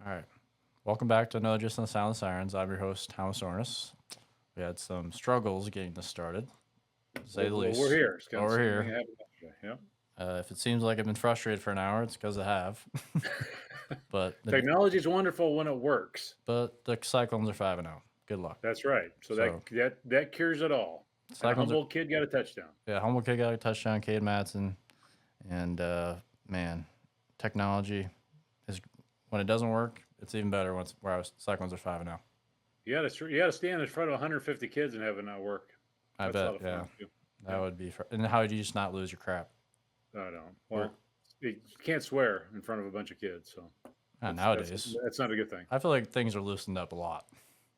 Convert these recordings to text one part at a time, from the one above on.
All right. Welcome back to another Just in the Sound of Sirens. I'm your host, Thomas Orness. We had some struggles getting this started, to say the Well, we're least. here. It's But kind of we're same thing here. happened yesterday. If it seems like I've been frustrated for an hour, it's because I have. Yep. but the Technology is wonderful when it works. but the Cyclones are 5-0. Good luck. That's right. So So that cures it all. And a Cyclones are Humboldt kid got a touchdown. yeah. Humboldt kid got a touchdown. Caden Matson, and man, technology is when it doesn't work, it's even better when Cyclones are 5-0. You got to stand in front of 150 kids and have it not work. I That's a lot bet. of Yeah, fun too. that Yep. would be. And how would you just not lose your crap? I don't. We're, Well, you can't swear in front of a bunch of kids, so that's nowadays. that's not a good thing. I feel like things are loosened up a lot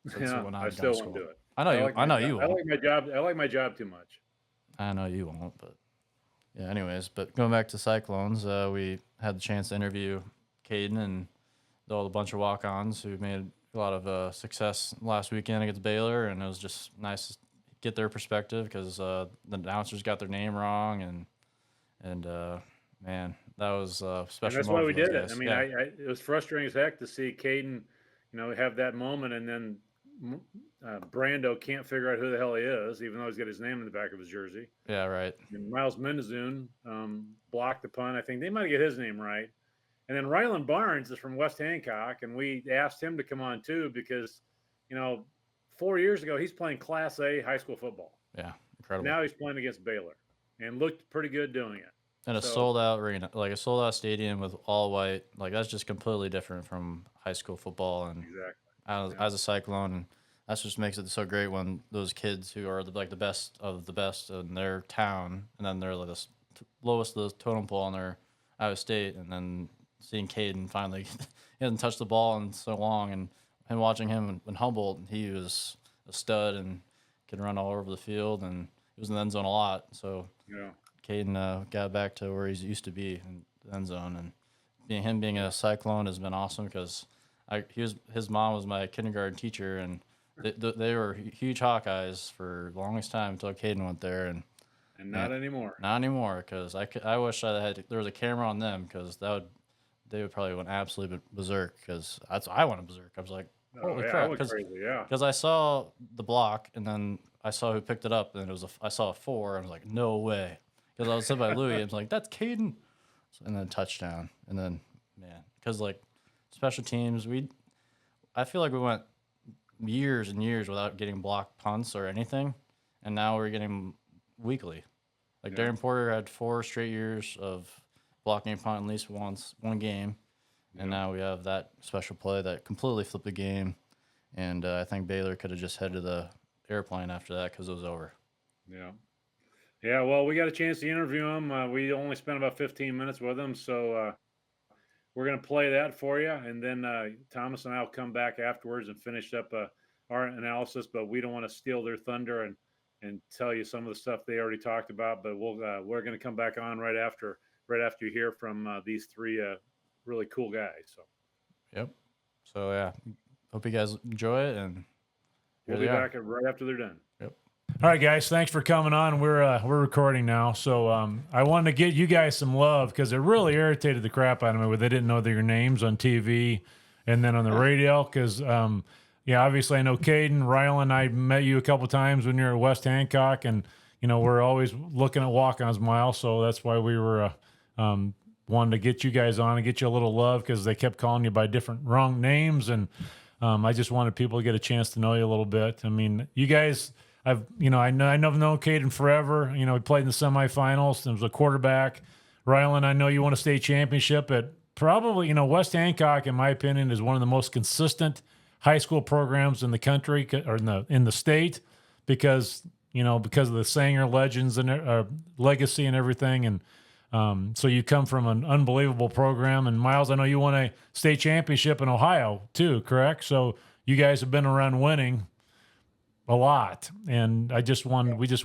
since Yeah, when I I've gone still to won't school. do it. I know I you. like I my know job. you I won't. like my job. I like my job too much. I know you won't. But yeah. Anyways, but going back to Cyclones, we had the chance to interview Caden and all the bunch of walk-ons who made a lot of success last weekend against Baylor, and it was just nice to get their perspective because the announcers got their name wrong, and man, that was a And special that's why moment we for those did it. I guys. mean, Yeah, it was frustrating as heck to see Caden, have that moment, and then Brando can't figure out who the hell he is, even though he's got his name in the back of his jersey. yeah, right. And Myles Mendeszoon blocked the punt. I think they might get his name right. And then Rylan Barnes is from West Hancock, and we asked him to come on too because, you know, 4 years ago he's playing Class A high school football. Yeah, incredible. Now he's playing against Baylor, and looked pretty good doing it. And a So sold out arena, like a sold out stadium with all white, like that's just completely different from high school football. And exactly, yeah, as a Cyclone, and that's just makes it so great when those kids who are like the best of the best in their town, and then they're like the lowest of the totem pole on their out of state, and then seeing Caden finally, he hasn't touched the ball in so long, and watching him in Humboldt, he was a stud and could run all over the field, and he was in the end zone a lot. So yeah. Caden got back to where he used to be in the end zone, and being a Cyclone has been awesome because his mom was my kindergarten teacher, and they were huge Hawkeyes for the longest time until Caden went there, and And man, not anymore. not anymore because I wish I had there was a camera on them because they would probably went absolutely berserk because I went berserk. I was like, Oh holy yeah, I crap, went crazy. Yeah, because I saw the block and then I saw who picked it up and I saw a four. And I was like, no way, because I was sitting by Louis. I was like, that's Caden, and then touchdown, and then man, because like special teams, I feel like we went years and years without getting blocked punts or anything, and now we're getting weekly. Like yeah, Darren Porter had 4 straight years of blocking a punt at least one game, and yeah, now we have that special play that completely flipped the game. And I think Baylor could have just headed to the airplane after that because it was over. yeah, yeah. Well, we got a chance to interview him. We only spent about 15 minutes with him, so we're gonna play that for you, and then Thomas and I'll come back afterwards and finish up our analysis. But we don't want to steal their thunder and tell you some of the stuff they already talked about. But we're gonna come back on right after you hear from these three really cool guys. So Yep. So yeah, hope you guys enjoy it, and here we'll they be are. back right after they're done. Yep. All right, guys, thanks for coming on. We're recording now, so I wanted to get you guys some love because it really irritated the crap out of me when they didn't know their names on TV and then on the radio. Because yeah, obviously I know Caden, Rylan. I met you a couple times when you were at West Hancock, and we're always looking at walk-ons, Miles. So that's why we were wanted to get you guys on and get you a little love because they kept calling you by different wrong names, and I just wanted people to get a chance to know you a little bit. I mean, you guys. I've known Caden forever. He played in the semifinals and was a quarterback. Rylan, I know you won a state championship at probably, West Hancock, in my opinion, is one of the most consistent high school programs in the country or in the state because, because of the Sanger legends and legacy and everything. And so you come from an unbelievable program. And Myles, I know you won a state championship in Ohio too, correct? So you guys have been around winning a lot, and we just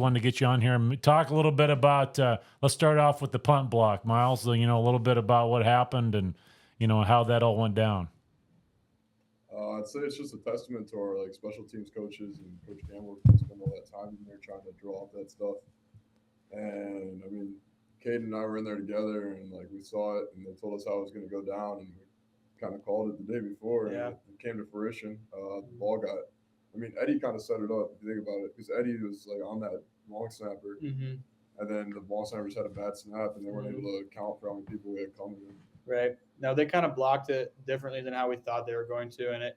wanted to get you on here and talk a little bit about. Let's start off with the punt block, Myles. A little bit about what happened and how that all went down. I'd say it's just a testament to our special teams coaches and Coach Campbell who spend all that time in there trying to draw up that stuff. And I mean, Caden and I were in there together, and we saw it, and they told us how it was going to go down, and kind of called it the day before, Yeah. and it came to fruition. The ball got. I mean, Eddie kind of set it up. If you think about it, because Eddie was like on that long snapper, Mm-hmm. and then the ball snappers had a bad snap, and they weren't able to account for how many people we had coming in. Right. No, they kind of blocked it differently than how we thought they were going to, and it.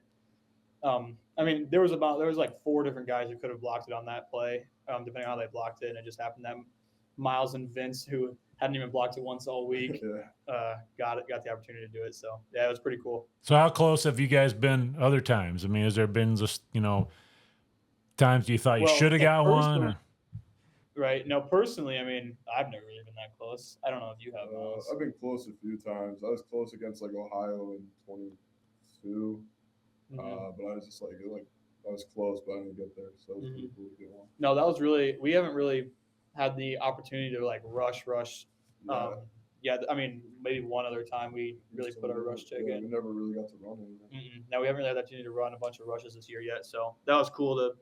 I mean, there was like 4 different guys who could have blocked it on that play, depending on how they blocked it, and it just happened that Myles and Vince, who hadn't even blocked it once all week, got the opportunity to do it. So yeah, it was pretty cool. So how close have you guys been other times? I mean, has there been just times you thought you should have got one? Or? Right. No, personally, I mean, I've never really been that close. I don't know if you have. I've been close a few times. I was close against like Ohio in 22, but I was just like I was close, but I didn't get there. So it was pretty cool to get one. No, that was really. We haven't really had the opportunity to like rush. Yeah, I mean, maybe one other time we really put our rush check in. We never really got to run anything. No, we haven't really had the opportunity to run a bunch of rushes this year yet. So that was cool to,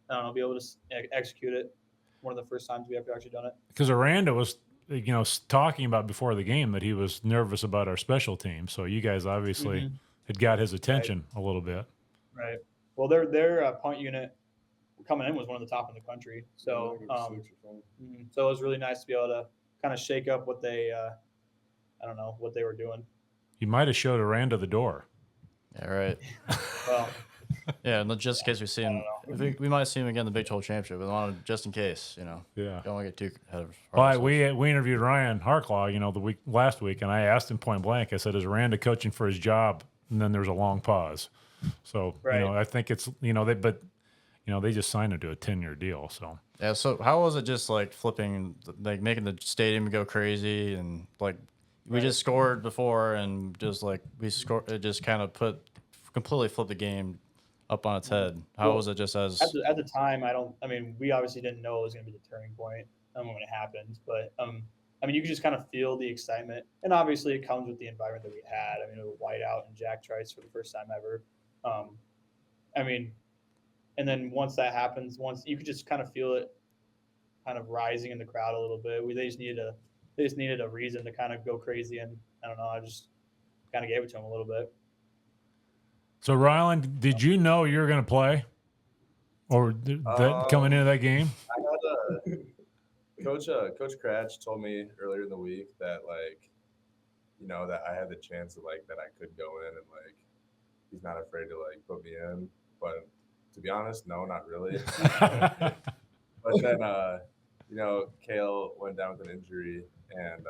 I don't know, be able to execute it. One of the first times we have actually done it. Because Aranda was, talking about before the game that he was nervous about our special team. So you guys obviously had got his attention a little bit. Right. Well, their punt unit coming in was one of the top in the country. So, so it was really nice to be able to kind of shake up what they, I don't know, what they were doing. You might have showed Aranda the door. Yeah, right. Well, yeah, and just in case we see him, we might see him again in the Big 12 Championship. We want to, just in case, Yeah. Don't want to get too ahead of. Well, we interviewed Ryan Harklaw, last week, and I asked him point blank. I said, "Is Aranda coaching for his job?" And then there was a long pause. So I think it's they just signed him to a 10-year deal. So yeah. So how was it just like flipping, like making the stadium go crazy, and like we just scored before, and just like we scored, it just kind of completely flipped the game up on its head. How was it just as at the time? We obviously didn't know it was going to be the turning point when it happened, but you could just kind of feel the excitement, and obviously it comes with the environment that we had. I mean, it was whiteout and Jack Trice for the first time ever. And then once that happens, you could just kind of feel it, kind of rising in the crowd a little bit. They just needed a reason to kind of go crazy, and I don't know. I just kind of gave it to them a little bit. So, Rylan, did you know you were going to play, or coming into that game? I had Coach Cratch told me earlier in the week that that I had the chance of that I could go in, and he's not afraid to put me in. But to be honest, no, not really. But then Kale went down with an injury, and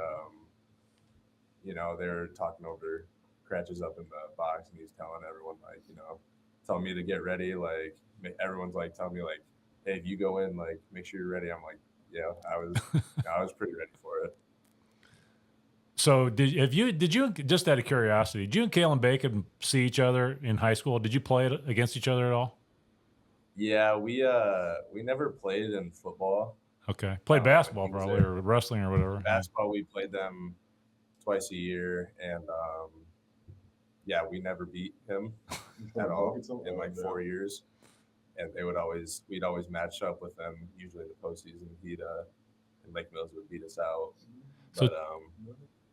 they were talking over. Cratches up in the box, and he's telling everyone telling me to get ready. Everyone's telling me hey, if you go in, make sure you're ready. I'm like, yeah, I was pretty ready for it. So did you just out of curiosity, did you and Kalen Bacon see each other in high school? Did you play against each other at all? Yeah, we never played in football. Okay, played basketball probably, or wrestling or whatever. Basketball, we played them twice a year, and yeah, we never beat him at all in 4 years. And we'd always match up with them, usually in the postseason. He'd and Lake Mills would beat us out.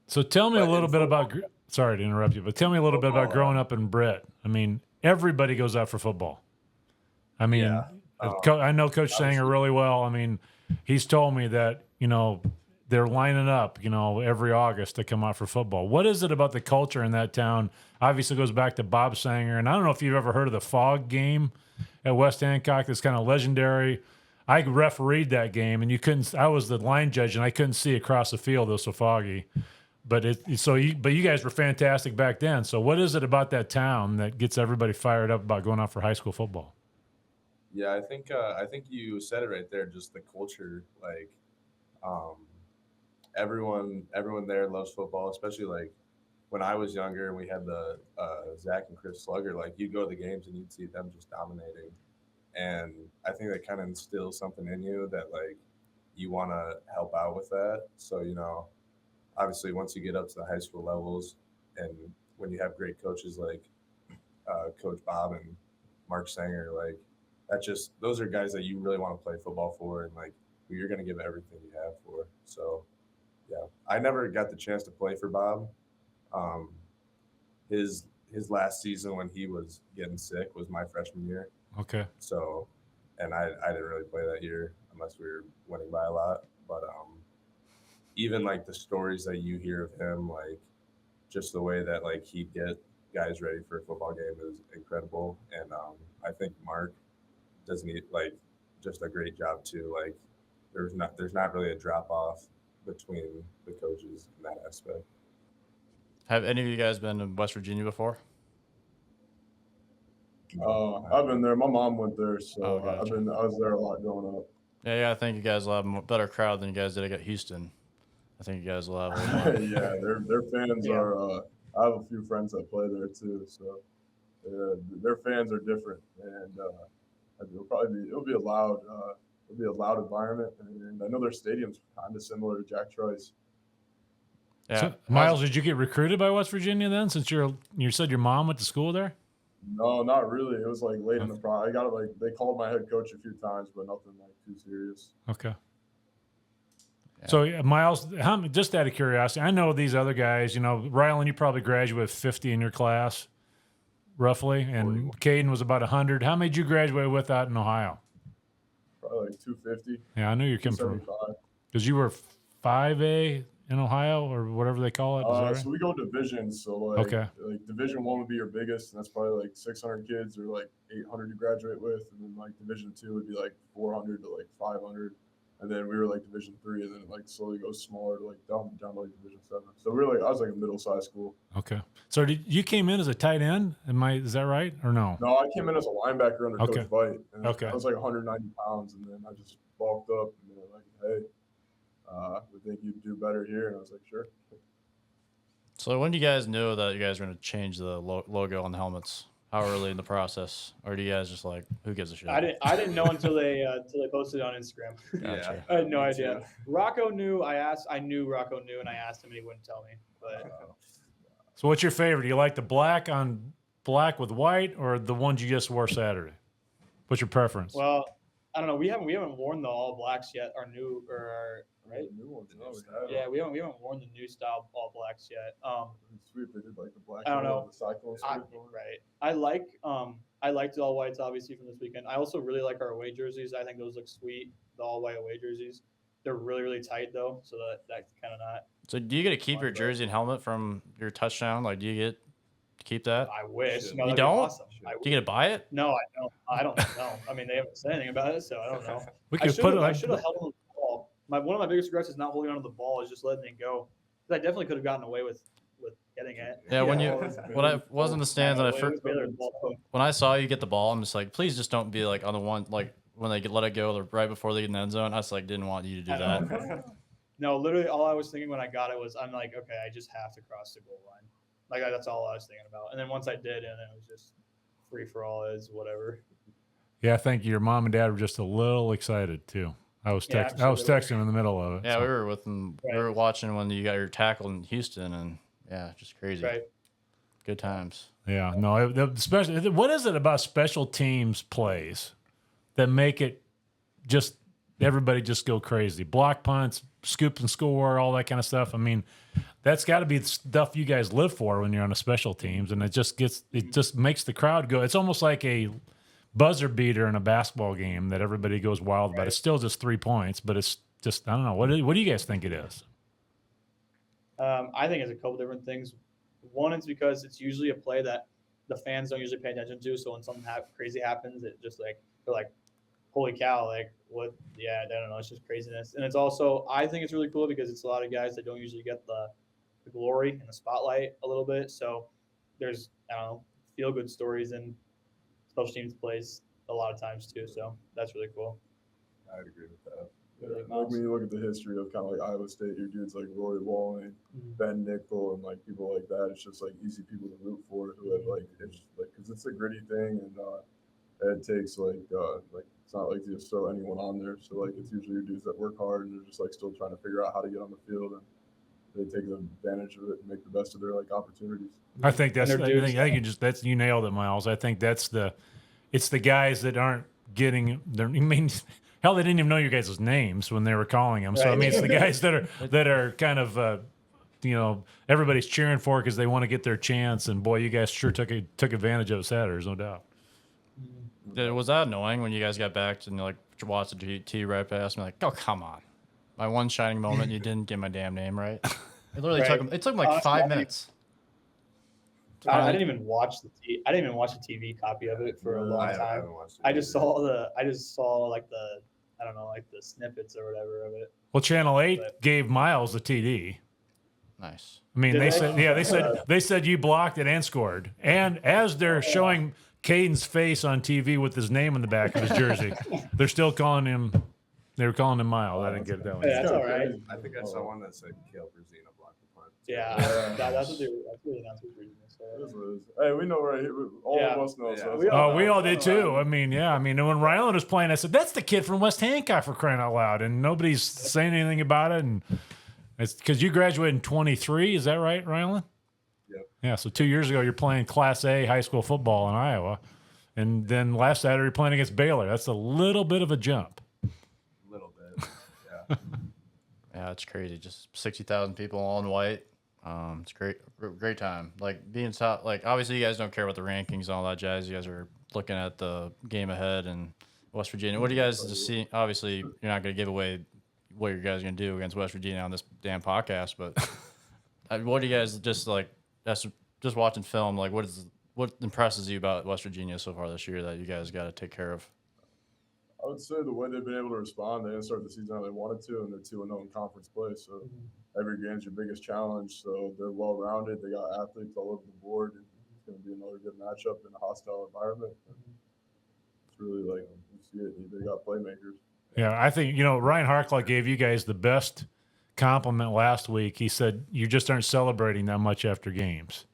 So tell me a little bit about. Sorry to interrupt you, but tell me a little bit about growing up in Britt. I mean, everybody goes out for football. I mean, I know Coach Sanger really well. I mean, he's told me that they're lining up, every August to come out for football. What is it about the culture in that town? Obviously, it goes back to Bob Sanger, and I don't know if you've ever heard of the Fog game at West Hancock. That's kind of legendary. I refereed that game, and I was the line judge, and I couldn't see across the field. It was so foggy. But you guys were fantastic back then. So what is it about that town that gets everybody fired up about going out for high school football? Yeah, I think you said it right there. Just the culture, everyone there loves football, especially when I was younger and we had the Zach and Chris Slugger. You'd go to the games and you'd see them just dominating, and I think that kind of instills something in you that you want to help out with that. So obviously once you get up to the high school levels, and when you have great coaches like Coach Bob and Mark Sanger, those are guys that you really want to play football for, and who you're going to give everything you have for. So yeah, I never got the chance to play for Bob. His his last season when he was getting sick was my freshman year. Okay. So, and I didn't really play that year unless we were winning by a lot. But even like the stories that you hear of him, like just the way that like he'd get guys ready for a football game is incredible. And I think Mark does like just a great job too. Like there's not really a drop off between the coaches in that aspect. Have any of you guys been to West Virginia before? I've been there. My mom went there, so Oh, gotcha. I was there a lot growing up. Yeah, I think you guys will have a better crowd than you guys did at Houston. I think you guys will have a little more. Yeah, their fans are. I have a few friends that play there too, so their fans are different, and it'll be a loud environment, and I know their stadium's kind of similar to Jack Troy's. Yeah. So, Myles, did you get recruited by West Virginia then? Since you said your mom went to school there. No, not really. It was like late in the process. I got they called my head coach a few times, but nothing like too serious. Okay. Yeah. So, Myles, just out of curiosity, I know these other guys, Rylan, you probably graduated with 50 in your class, roughly, and Caden was about 100. How many did you graduate with out in Ohio? Probably like 250. Yeah, I knew you came from, 275. because you were 5A in Ohio or whatever they call it. Is that right? So we go divisions. So like Division 1 would be your biggest, and that's probably like 600 kids or like 800 you graduate with, and then like Division 2 would be like 400 to like 500. And then we were like Division 3, and then it like slowly goes smaller to like down to like Division 7. So really, I was like a middle-sized school. Okay. So you came in as a tight end? Is that right or no? No, I came in as a linebacker under Coach Vite. And Okay. I was like 190 pounds, and then I just bulked up, and they were like, "Hey, we think you'd do better here." And I was like, "Sure." So when do you guys know that you guys are going to change the logo on the helmets? How early in the process, or do you guys just like, who gives a shit? I didn't know until they posted it on Instagram. Gotcha. I had no idea. Rocco knew. I knew Rocco knew, and I asked him, and he wouldn't tell me. But So what's your favorite? Do you like the black on black with white, or the ones you just wore Saturday? What's your preference? well, I don't know. We haven't worn the all blacks yet. Our new right? New ones. No, Yeah, we haven't worn the new style all blacks yet. It's sweet. They did like the black. I don't one, know. The Cyclone. Right. I liked the all whites obviously from this weekend. I also really like our away jerseys. I think those look sweet. The all white away jerseys. They're really, really tight though, so that's kind of not. So do you get to keep your jersey and helmet from your touchdown? Like, do you get to keep that? I wish. Shit. No, You that'd be don't? Awesome. Do you get to buy it? No, I don't. I don't know. I mean, they haven't said anything about it, so I don't know. We I could should put have it. held on to the ball. One of my biggest regrets is not holding onto the ball, is just letting it go. Because I definitely could have gotten away with getting it. Yeah. When I was in the stands and when I saw you get the ball, I'm just like, please just don't be like on the one like when they let it go right before they get in the end zone. I just like didn't want you to do that. No, literally, all I was thinking when I got it was, I'm like, okay, I just have to cross the goal line. Like that's all I was thinking about. And then once I did, and then it was just free for all is whatever. Yeah, I think your mom and dad were just a little excited too. I was texting in the middle of it. Yeah, so. we were with them. Right. We were watching when you got your tackle in Houston, and yeah, just crazy. Right. Good times. Yeah, no, especially what is it about special teams plays that make it just everybody just go crazy? Block punts, scoop and score, all that kind of stuff. I mean, that's got to be the stuff you guys live for when you're on a special teams, and it just makes the crowd go. It's almost like a buzzer beater in a basketball game that everybody goes wild about. It's still just 3 points, but it's just I don't know. What do you guys think it is? I think it's a couple different things. One is because it's usually a play that the fans don't usually pay attention to. So when something crazy happens, it just like they're like, "Holy cow!" Like what? Yeah, I don't know. It's just craziness. And it's also I think it's really cool because it's a lot of guys that don't usually get the glory and the spotlight a little bit. So there's I don't know feel good stories and special teams plays a lot of times too. So that's really cool. I'd agree with that. Yeah, like when you look at the history of kind of like Iowa State, your dudes like Roy Walling, Ben Nickel, and like people like that. It's just like easy people to root for who have like it's like because it's a gritty thing and it takes like it's not like you just throw anyone on there. So like it's usually your dudes that work hard and they're just like still trying to figure out how to get on the field and they take advantage of it and make the best of their like opportunities. I think that's. I think you nailed it, Myles. I think it's the guys that aren't getting. I mean, hell, they didn't even know your guys' names when they were calling them. So I mean, it's the guys that are kind of everybody's cheering for because they want to get their chance. And boy, you guys sure took advantage of it Saturday. There's no doubt. Was that annoying when you guys got back and like watched the T right past me? Like, oh come on, my one shining moment, you didn't get my damn name right. It literally Right. took him like 5 minutes. I didn't even watch the TV copy of it for a long I time. haven't watched it I just either. saw like the I don't know, like the snippets or whatever of it. Well, Channel 8 But- gave Myles the TD. Nice. I mean, Did they? they said you blocked it and scored. And as they're showing Caden's face on TV with his name on the back of his jersey, they're still calling him. They were calling him Myles. I didn't get that one. Yeah, that's all right. I think I saw one that said Kale Brazina blocked the punt. Yeah, that's what the announcers were using. It is So. what it is. Hey, we know right here. All Yeah. of us know. So Yeah. Oh, we all did too. I mean, yeah. I mean, and when Rylan was playing, I said, "That's the kid from West Hancock for crying out loud," and nobody's saying anything about it. And it's because you graduated in 23. Is that right, Rylan? Yep. Yeah. So 2 years ago, you're playing Class A high school football in Iowa, and then last Saturday you're playing against Baylor. That's a little bit of a jump. A little bit. Yeah. Yeah, it's crazy. Just 60,000 people all in white. It's great time. Like being top. Like obviously you guys don't care about the rankings and all that jazz. You guys are looking at the game ahead and West Virginia. What do you guys just see? Obviously you're not going to give away what you guys are going to do against West Virginia on this damn podcast, but what do you guys just like? That's just watching film. Like what impresses you about West Virginia so far this year that you guys got to take care of? I would say the way they've been able to respond, they didn't start the season how they wanted to, and they're 2-0 in conference play. So every game's your biggest challenge. So they're well rounded. They got athletes all over the board. And it's going to be another good matchup in a hostile environment. It's really like you see it. They got playmakers. Yeah, I think Ryan Harklock gave you guys the best compliment last week. He said you just aren't celebrating that much after games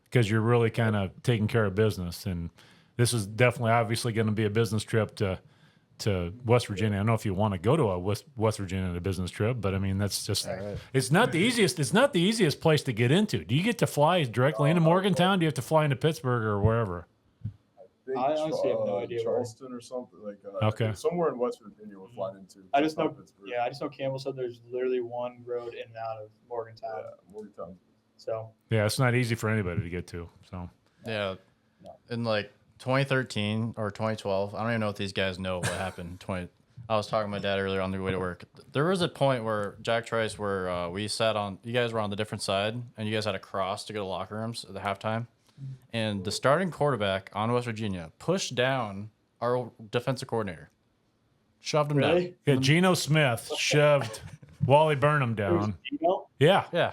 because you're really kind of taking care of business. And this is definitely, obviously, going to be a business trip to West Virginia. I don't know if you want to go to a West Virginia on a business trip, but I mean that's just it's not the easiest. It's not the easiest place to get into. Do you get to fly directly into Morgantown? Do you have to fly into Pittsburgh or wherever? think I honestly have no idea where. Charleston or something like Okay. somewhere in West Virginia we're flying into. I just know, Pittsburgh. yeah, I just know Campbell said there's literally one road in and out of Morgantown. Yeah, Morgantown. So Yeah, it's not easy for anybody to get to. So Yeah. No. In like 2013 or 2012, I don't even know if these guys know what happened. I was talking to my dad earlier on the way to work. There was a point where Jack Trice, where we sat on, you guys were on the different side, and you guys had to cross to go to locker rooms at the halftime. And the starting quarterback on West Virginia pushed down our defensive coordinator, shoved him down. really, yeah, Geno Smith shoved Wally Burnham down. Yeah, Yeah.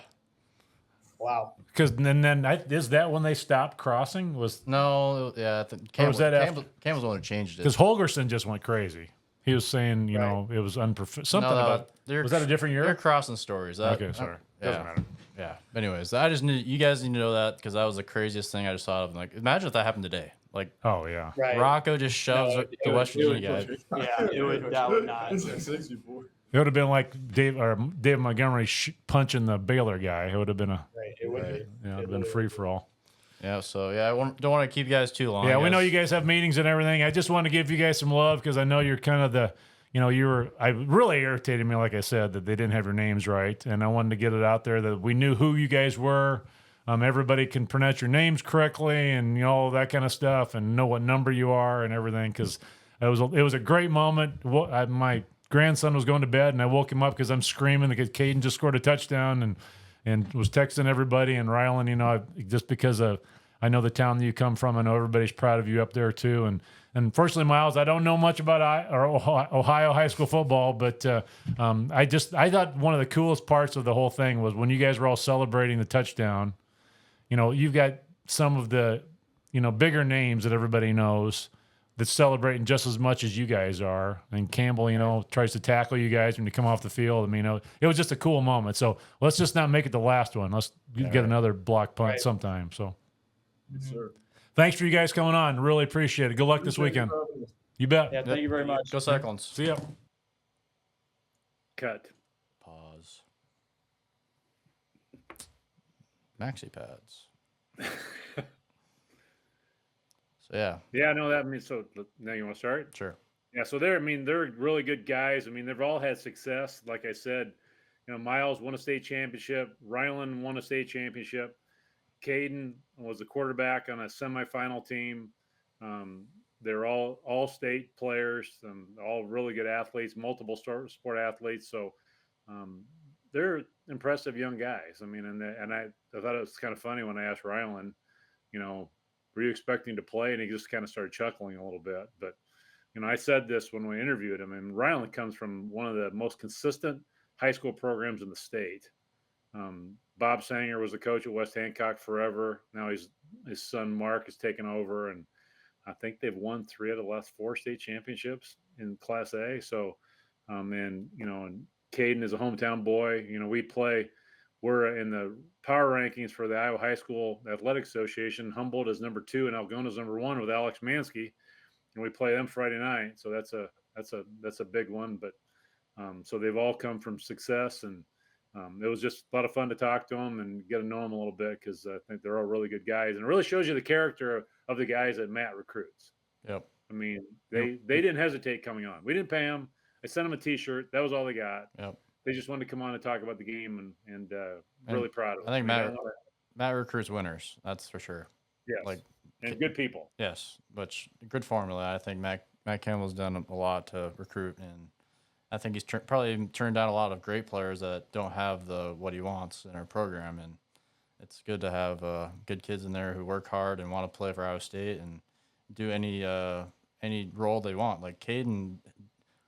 Wow. because then is that when they stopped crossing? Was No, yeah. I think Or was that Cam was the one who changed it. because Holgerson just went crazy. He was saying, you know, it was something about. Was that a different They're year? crossing stories. That, Okay, sorry. Yeah. Doesn't matter. Yeah. Anyways, I just need you guys need to know that because that was the craziest thing I just thought of. Like, imagine if that happened today. Like, Oh yeah. Right. Rocco just shoves No, the West Virginia guy. Yeah, that would not. It's like 64. It would have been like Dave Montgomery punching the Baylor guy. It would have been Right. It would be. it would have been free for all. Yeah. So yeah, don't want to keep you guys too long. Yeah, we know guys. you guys have meetings and everything. I just want to give you guys some love because I know you're kind of the, I really irritated me, like I said, that they didn't have your names right. And I wanted to get it out there that we knew who you guys were. Everybody can pronounce your names correctly and, all that kind of stuff and know what number you are and everything. Cause it was a great moment. My grandson was going to bed and I woke him up because I'm screaming because Caden just scored a touchdown and was texting everybody and Rylan, just because I know the town that you come from. I know everybody's proud of you up there too. And fortunately, Myles, I don't know much about Ohio high school football, but I thought one of the coolest parts of the whole thing was when you guys were all celebrating the touchdown. You've got some of the, bigger names that everybody knows that's celebrating just as much as you guys are. And Campbell, tries to tackle you guys when you come off the field. I mean, it was just a cool moment. So let's just not make it the last one. Let's get another block punt sometime. So Yes, sir. thanks for you guys coming on. Really appreciate it. Good luck this weekend. You bet. Yeah. Thank you very much. Go Cyclones. See ya. Cut. Pause. Maxi pads. So yeah, Yeah, no, that means so. Now you want to start? sure. Yeah, so they're really good guys. I mean, they've all had success. Like I said, Myles won a state championship. Rylan won a state championship. Caden was a quarterback on a semifinal team. They're all state players, all really good athletes, multiple sport athletes. So they're impressive young guys. I mean, and I thought it was kind of funny when I asked Rylan, were you expecting to play? And he just kind of started chuckling a little bit. But I said this when we interviewed him, and Rylan comes from one of the most consistent high school programs in the state. Bob Sanger was the coach at West Hancock forever. Now his son Mark has taken over, and I think they've won 3 of the last 4 state championships in Class A. So, and Caden is a hometown boy. We're in the power rankings for the Iowa High School Athletic Association. Humboldt is number 2 and Algona is number 1 with Alex Mansky, and we play them Friday night. So that's a big one. But so they've all come from success, and it was just a lot of fun to talk to them and get to know them a little bit, because I think they're all really good guys, and it really shows you the character of the guys that Matt recruits. Yep. I mean, they didn't hesitate coming on. We didn't pay them. I sent them a T-shirt. That was all they got. Yep. They just wanted to come on and talk about the game, and really proud of them. I think Matt recruits winners. That's for sure. Yes. And good people. Yes, but good formula. I think Matt Campbell's done a lot to recruit, and I think he's probably turned down a lot of great players that don't have what he wants in our program, and it's good to have good kids in there who work hard and want to play for Iowa State and do any role they want. Like Caden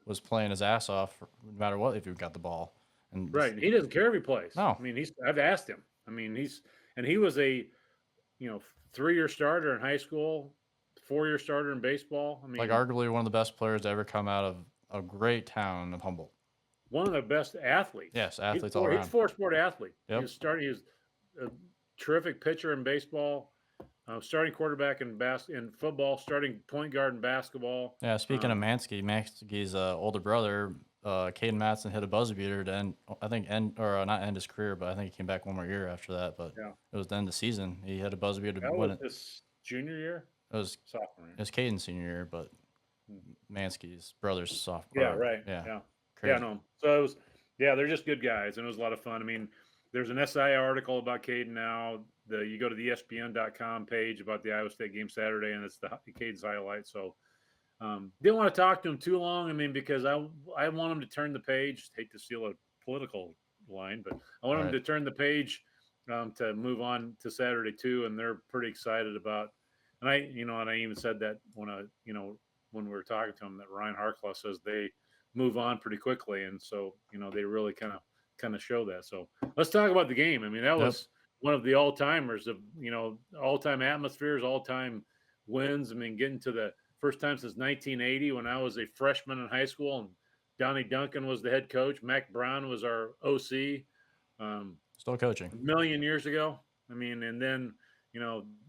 was playing his ass off no matter what if he got the ball. And right, he doesn't care if he plays. No, I mean I've asked him. I mean he was a 3-year starter in high school, 4-year starter in baseball. I mean, like arguably one of the best players to ever come out of a great town of Humboldt. One of the best athletes. Yes, athletes all around. He's a 4-sport athlete. Yep. He was a terrific pitcher in baseball, starting quarterback in football, starting point guard in basketball. Yeah, speaking of Mansky's older brother, Caden Matson, hit a buzzer beater to end, not end his career, but I think he came back one more year after that. But it was the end of the season. He hit a buzzer beater to win it. His junior year? It was sophomore year. It was Caden's senior year, but Mansky's brother's sophomore. Yeah, right. Yeah. Crazy. Yeah, no. So it was, they're just good guys, and it was a lot of fun. I mean, there's an SI article about Caden now. You go to the ESPN.com page about the Iowa State game Saturday, and it's the Caden's highlight. So didn't want to talk to him too long. I mean, because I want him to turn the page. Hate to steal a political line, but I want him to turn the page to move on to Saturday too. And they're pretty excited about. And I even said that when we were talking to him, that Ryan Harklaw says they move on pretty quickly, and so they really kind of show that. So let's talk about the game. I mean, that was one of the all-timers of all-time atmospheres, all-time wins. I mean, getting to the first time since 1980 when I was a freshman in high school, and Donnie Duncan was the head coach. Mac Brown was our OC. Still coaching. A million years ago. I mean, and then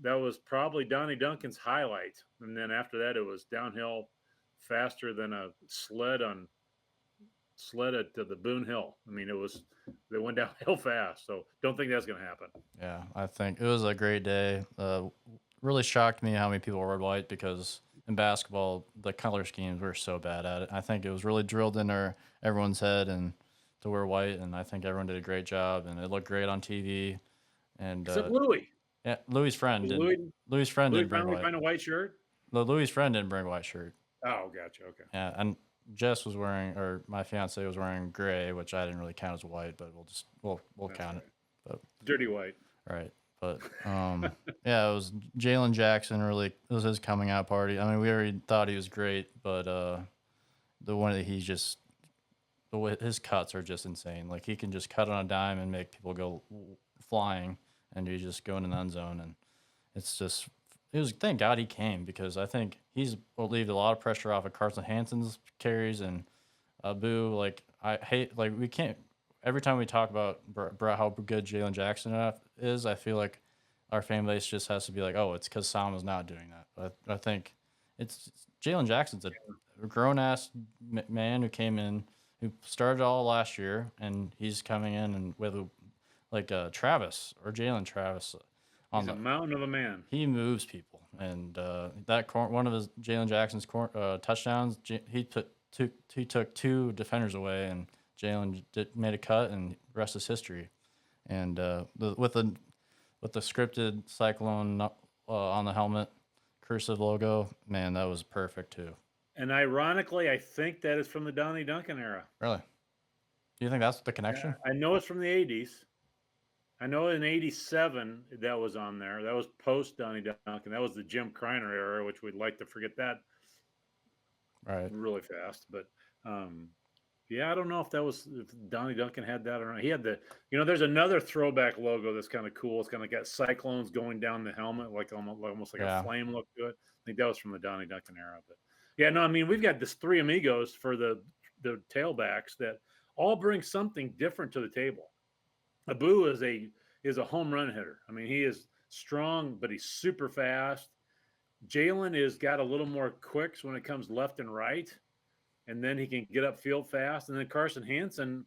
that was probably Donnie Duncan's highlight. And then after that, it was downhill faster than a sled at the Boone Hill. I mean, they went downhill fast. So don't think that's going to happen. Yeah, I think it was a great day. Really shocked me how many people wore white, because in basketball, the color schemes were so bad at it. I think it was really drilled in everyone's head and to wear white, and I think everyone did a great job, and it looked great on TV. And except Louis. Yeah, Louis' friend didn't. Louis' friend didn't bring white. Find a white shirt. Louis' friend didn't bring a white shirt. Oh, gotcha. Okay. Yeah, and Jess was wearing, or my fiance was wearing gray, which I didn't really count as white, but we'll count it. But dirty white. Right. But yeah, it was Jalen Jackson. Really, it was his coming out party. I mean, we already thought he was great, but the one that his cuts are just insane. Like, he can just cut on a dime and make people go flying, and you just go into the end zone, and thank God he came, because I think he's relieved a lot of pressure off of Carson Hansen's carries and Abu. Like, I hate, like, we can't, every time we talk about how good Jalen Jackson is, I feel like our fan base just has to be like, oh, it's because Sama's not doing that. But I think it's Jalen Jackson's a grown-ass man who came in, who started all last year, and he's coming in and with Travis or Jalen Travis. He's a mountain of a man. He moves people, and one of his Jalen Jackson's touchdowns, he took 2 defenders away, and Jalen made a cut, and rest is history. And with the scripted Cyclone on the helmet, cursive logo, man, that was perfect too. And ironically, I think that is from the Donnie Duncan era. Really? Do you think that's the connection? I know it's from the 80s. I know in 87 that was on there. That was post Donnie Duncan. That was the Jim Kreiner era, which we'd like to forget that Right. really fast. But yeah, I don't know if Donnie Duncan had that or not. He had there's another throwback logo that's kind of cool. It's kind of got cyclones going down the helmet, like almost like a flame look to it. I think that was from the Donnie Duncan era. But yeah, no, I mean, we've got this three amigos for the tailbacks that all bring something different to the table. Abu is a home run hitter. I mean, he is strong, but he's super fast. Jalen is got a little more quicks when it comes left and right, and then he can get upfield fast. And then Carson Hansen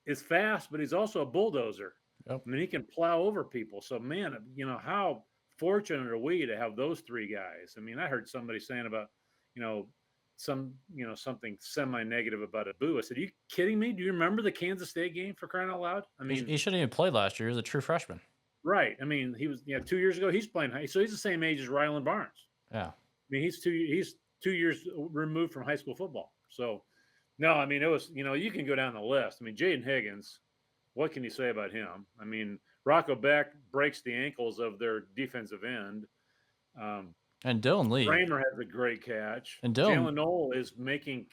is fast, but he's also a bulldozer. Yep. I mean, he can plow over people. So, man, how fortunate are we to have those three guys? I mean, I heard somebody saying about, something semi-negative about Abu. I said, "Are you kidding me? Do you remember the Kansas State game, for crying out loud?" I mean, he shouldn't even played last year. He was a true freshman. Right. I mean, he was 2 years ago. He's playing high, so he's the same age as Rylan Barnes. Yeah. I mean, he's 2 years removed from high school football. So, no, I mean, it was, you can go down the list. I mean, Jaden Higgins, what can you say about him? I mean, Rocco Beck breaks the ankles of their defensive end. And Dylan Lee. Kramer has a great catch. And Jalen Knoll is making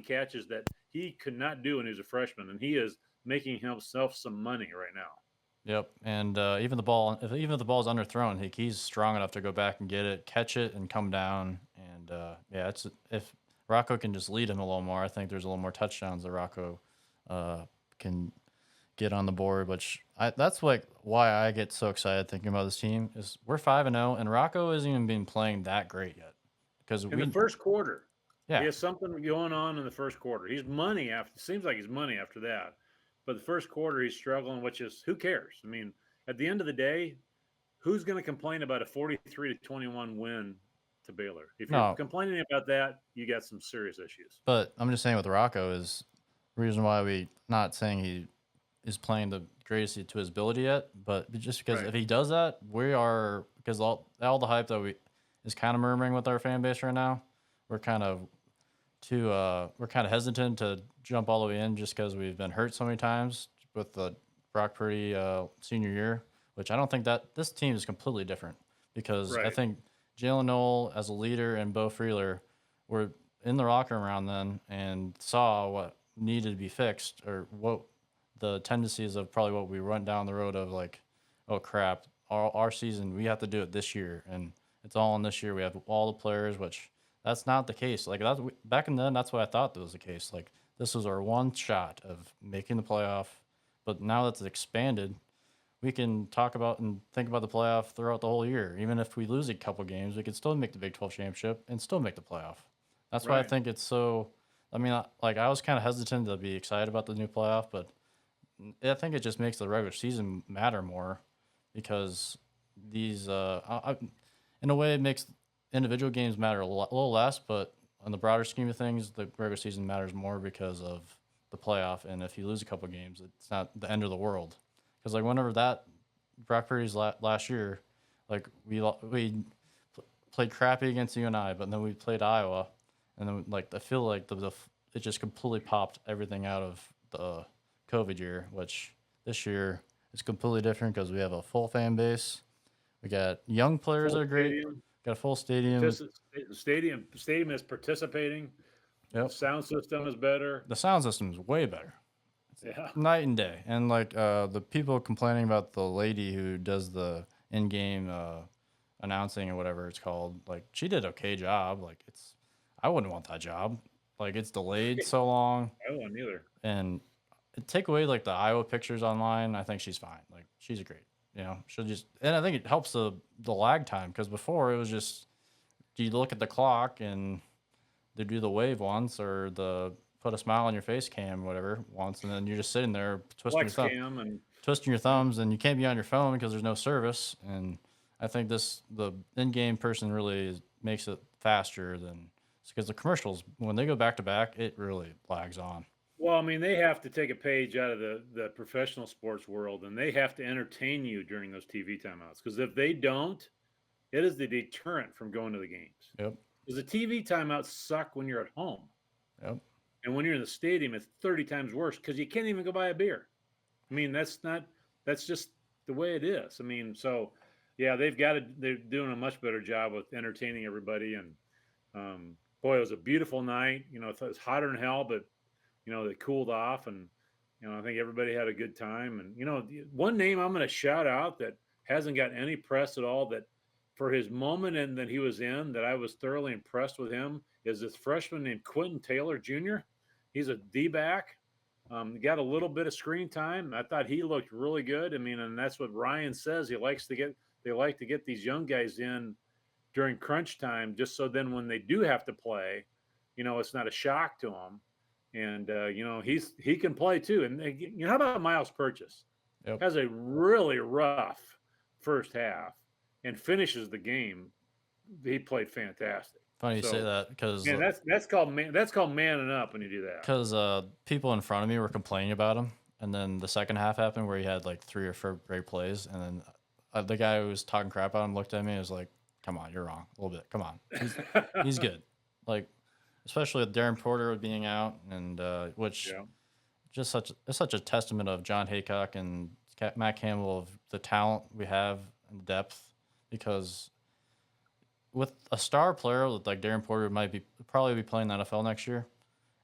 catches that he could not do when he was a freshman, and he is making himself some money right now. Yep, and even the ball, if the ball's underthrown, he's strong enough to go back and get it, catch it, and come down. And if Rocco can just lead him a little more, I think there's a little more touchdowns that Rocco can get on the board. That's like why I get so excited thinking about this team is we're 5-0, and Rocco isn't even been playing that great yet. Because in the first quarter, yeah, he has something going on in the first quarter. He's money after. Seems like he's money after that. But the first quarter, he's struggling, which is, who cares? I mean, at the end of the day, who's going to complain about a 43-21 win to Baylor? If you're complaining about that, you got some serious issues. But I'm just saying with Rocco is the reason why we not saying he is playing the greatest to his ability yet, but just because if he does that, because all the hype that is kind of murmuring with our fan base right now, we're kind of hesitant to jump all the way in just because we've been hurt so many times with the Brock Purdy senior year, which I don't think that this team is completely different because I think Jalen Knoll as a leader and Bo Freeler were in the locker room around then and saw what needed to be fixed or what the tendencies of probably what we went down the road of like, oh crap, our season, we have to do it this year and it's all in this year. We have all the players, which that's not the case. Like back in then, that's what I thought that was the case. Like this was our one shot of making the playoff, but now that it's expanded, we can talk about and think about the playoff throughout the whole year. Even if we lose a couple games, we could still make the Big 12 championship and still make the playoff. That's why I think it's so. I mean, like I was kind of hesitant to be excited about the new playoff, but I think it just makes the regular season matter more because these, in a way, it makes individual games matter a little less, but on the broader scheme of things, the regular season matters more because of the playoff. And if you lose a couple games, it's not the end of the world. Because like whenever that Brock Purdy's last year, like we played crappy against UNI, but then we played Iowa, and then like I feel like it just completely popped everything out of the COVID year, which this year is completely different because we have a full fan base, we got young players that are great. Stadium. Got a full stadium. The stadium is participating. Yep. The sound system is better. The sound system is way better. Yeah. Night and day. And like the people complaining about the lady who does the in-game announcing or whatever it's called, like she did an okay job. Like I wouldn't want that job. Like it's delayed so long. I wouldn't either. And take away like the Iowa pictures online, I think she's fine. Like she's great. She'll just, and I think it helps the lag time because before it was just, you look at the clock and they do the wave once or the put a smile on your face cam, whatever, once, and then you're just sitting there twisting your thumbs, and you can't be on your phone because there's no service. And I think the in-game person really makes it faster than because the commercials when they go back to back, it really lags on. Well, I mean, they have to take a page out of the professional sports world, and they have to entertain you during those TV timeouts. Because if they don't, it is the deterrent from going to the games. Yep. Because the TV timeouts suck when you're at home. Yep. And when you're in the stadium, it's 30 times worse because you can't even go buy a beer. I mean, that's just the way it is. I mean, so yeah, they're doing a much better job with entertaining everybody. And boy, it was a beautiful night. You know, it was hotter than hell, but you know, they cooled off, and you know, I think everybody had a good time. And you know, one name I'm going to shout out that hasn't got any press at all, that for his moment and that he was in, that I was thoroughly impressed with him, is this freshman named Quentin Taylor Jr. He's a D-back. Got a little bit of screen time. I thought he looked really good. I mean, and that's what Ryan says. They like to get these young guys in during crunch time, just so then when they do have to play, you know, it's not a shock to them. And you know, he can play too. And you know, how about Miles Purchase? Yep. Has a really rough first half and finishes the game. He played fantastic. Funny you say that, because that's called manning up when you do that. Because people in front of me were complaining about him, and then the second half happened where he had like 3 or 4 great plays, and then the guy who was talking crap about him looked at me and was like, "Come on, you're wrong a little bit. Come on, he's good." Like, especially with Darren Porter being out, and which it's such a testament of John Haycock and Matt Campbell of the talent we have and the depth, because with a star player like Darren Porter probably be playing the NFL next year,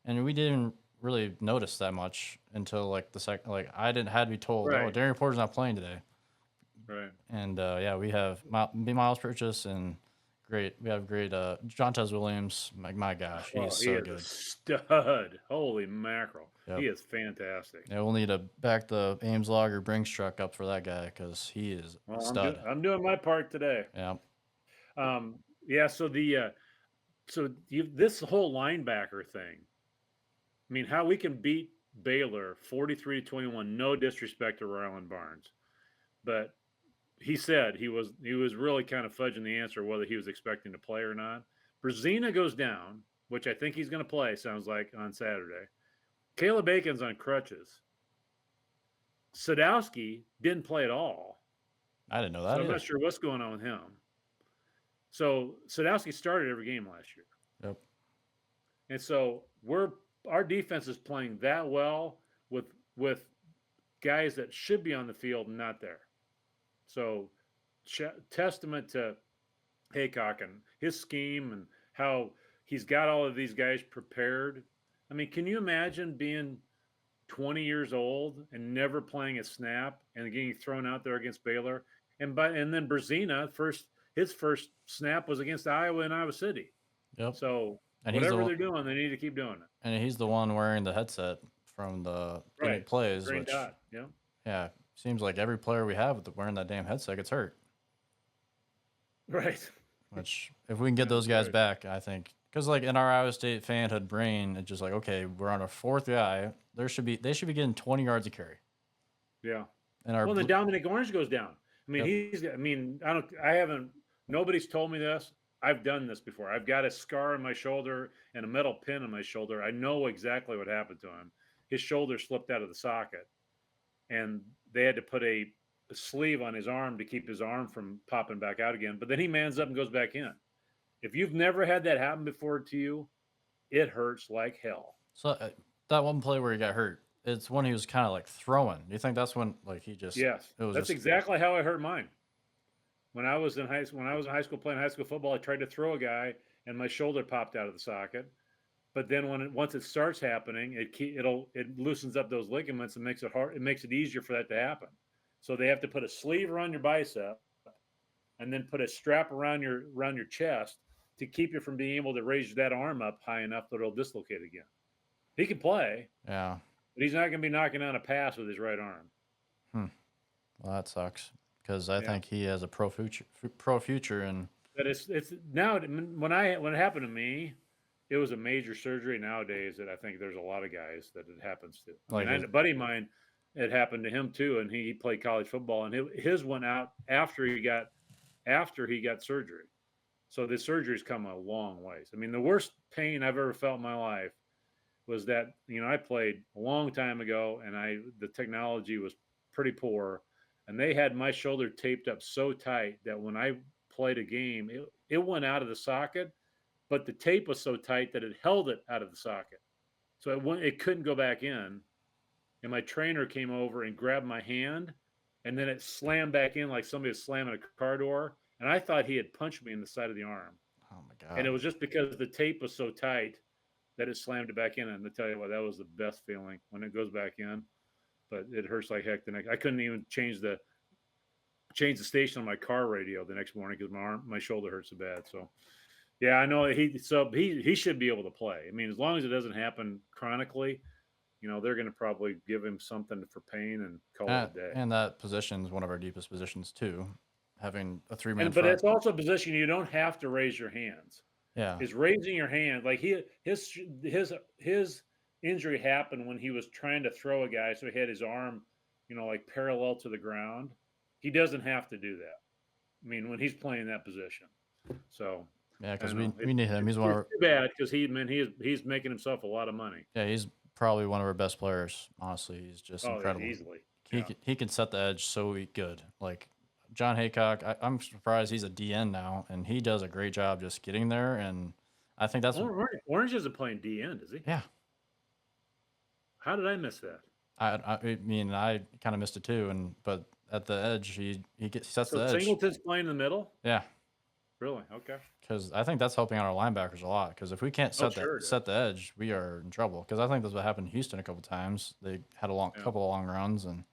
and we didn't really notice that much until like the second. Like I had to be told, Right. "Oh, Darren Porter's not playing today." Right. And yeah, we have Miles Purchase and we have great Jontez Williams. My gosh, he is so a good. stud. Holy mackerel. Yep. He is fantastic. Yeah, we'll need to back the Ames Logger Brinks truck up for that guy, because he is a stud. I'm doing my part today. Yeah. Yeah. So this whole linebacker thing. I mean, how we can beat Baylor 43-21. No disrespect to Rylan Barnes, but he said he was really kind of fudging the answer whether he was expecting to play or not. Brzezina goes down, which I think he's going to play. Sounds like on Saturday. Caleb Aiken's on crutches. Sadowski didn't play at all. I didn't know that. So I'm not sure what's going on with him. So Sadowski started every game last year. Yep. And so our defense is playing that well with guys that should be on the field and not there. So testament to Haycock and his scheme and how he's got all of these guys prepared. I mean, can you imagine being 20 years old and never playing a snap and getting thrown out there against Baylor? And then Brzezina, his first snap was against Iowa in Iowa City. Yep. So and whatever they're doing, they need to keep doing it. And he's the one wearing the headset from the plays. Green which, dot. Yeah. Yeah. Seems like every player we have wearing that damn headset gets hurt. Right. Which, if we can get those guys back, I think, because like in our Iowa State fanhood brain, it's just like, okay, we're on our 4th guy. They should be getting 20 yards a carry. Yeah. And then Dominic Orange goes down. I mean, nobody's told me this. I've done this before. I've got a scar on my shoulder and a metal pin on my shoulder. I know exactly what happened to him. His shoulder slipped out of the socket, and they had to put a sleeve on his arm to keep his arm from popping back out again. But then he mans up and goes back in. If you've never had that happen before to you, it hurts like hell. So that one play where he got hurt, it's when he was kind of like throwing. Do you think that's when like he just? Yes, that's exactly how I hurt mine. When I was in high school playing high school football, I tried to throw a guy and my shoulder popped out of the socket. But then once it starts happening, it loosens up those ligaments and makes it hard. It makes it easier for that to happen. So they have to put a sleeve around your bicep, and then put a strap around your chest to keep you from being able to raise that arm up high enough that it'll dislocate again. He can play, yeah, but he's not going to be knocking down a pass with his right arm. Well, that sucks, because I think he has a pro future, and but it's now when it happened to me, it was a major surgery. Nowadays, that I think there's a lot of guys that it happens to. I had a buddy of mine, it happened to him too, and he played college football, and his went out after he got surgery. So the surgery's come a long ways. I mean, the worst pain I've ever felt in my life was that I played a long time ago, and the technology was pretty poor, and they had my shoulder taped up so tight that when I played a game, it went out of the socket, but the tape was so tight that it held it out of the socket, so it couldn't go back in. And my trainer came over and grabbed my hand, and then it slammed back in like somebody was slamming a car door, and I thought he had punched me in the side of the arm. Oh my God. And it was just because the tape was so tight that it slammed it back in. And to tell you what, that was the best feeling when it goes back in. But it hurts like heck. I couldn't even change the station on my car radio the next morning because my shoulder hurt so bad. So yeah, I know he should be able to play. I mean, as long as it doesn't happen chronically, they're going to probably give him something for pain and call it a day. And that position is one of our deepest positions too, having a 3-man. But it's also a position you don't have to raise your hands. Yeah, is raising your hand. Like his injury happened when he was trying to throw a guy, so he had his arm, like parallel to the ground. He doesn't have to do that. I mean, when he's playing that position. So yeah, because we need him. He's one of our, too bad because he's making himself a lot of money. Yeah, he's probably one of our best players. Honestly, he's just incredible. Easily. He can set the edge so good. Like John Haycock, I'm surprised he's a DN now, and he does a great job just getting there. And I think that's Orange isn't playing DN, is he? Yeah. How did I miss that? I mean, I kind of missed it too. But at the edge, he sets the edge. Singleton's playing in the middle. Yeah. Really? Okay. Because I think that's helping out our linebackers a lot. Because if we can't set the edge, we are in trouble. Because I think that's what happened in Houston a couple times. They had couple of long runs, and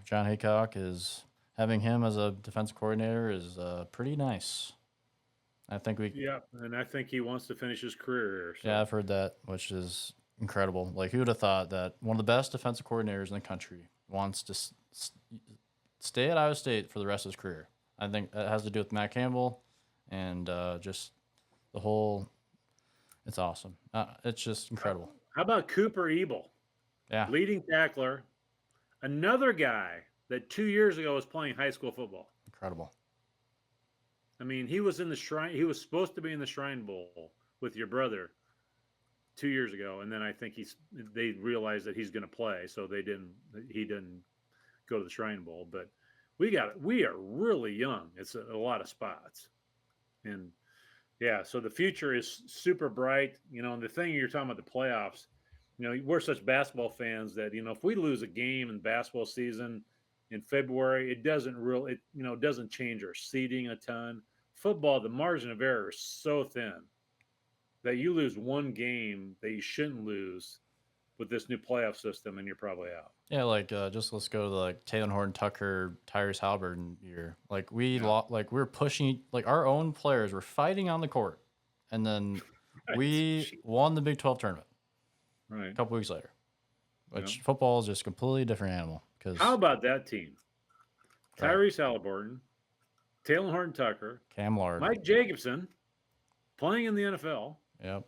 John Haycock is having him as a defensive coordinator is pretty nice. I think and I think he wants to finish his career here. So. Yeah, I've heard that, which is incredible. Like, who would have thought that one of the best defensive coordinators in the country wants to stay at Iowa State for the rest of his career? I think that has to do with Matt Campbell and just the whole. It's awesome. It's just incredible. How about Cooper Ebel? Yeah, leading tackler, another guy that 2 years ago was playing high school football. Incredible. I mean, he was in the Shrine. He was supposed to be in the Shrine Bowl with your brother 2 years ago, and then I think they realized that he's going to play, so he didn't go to the Shrine Bowl. But we are really young. It's a lot of spots, and yeah, so the future is super bright. And the thing you're talking about the playoffs, we're such basketball fans that if we lose a game in basketball season in February, it doesn't change our seeding a ton. Football, the margin of error is so thin that you lose one game that you shouldn't lose with this new playoff system, and you're probably out. Yeah, like just let's go to like Taylor Horton Tucker, Tyrese Halliburton year. Like we we're pushing, like our own players were fighting on the court, and then we won the Big 12 tournament. Right. A couple weeks later, which football is just a completely different animal. How about that team? Tyrese Halliburton, Taylor Horton Tucker, Cam Lard, Mike Jacobson, playing in the NFL. Yep,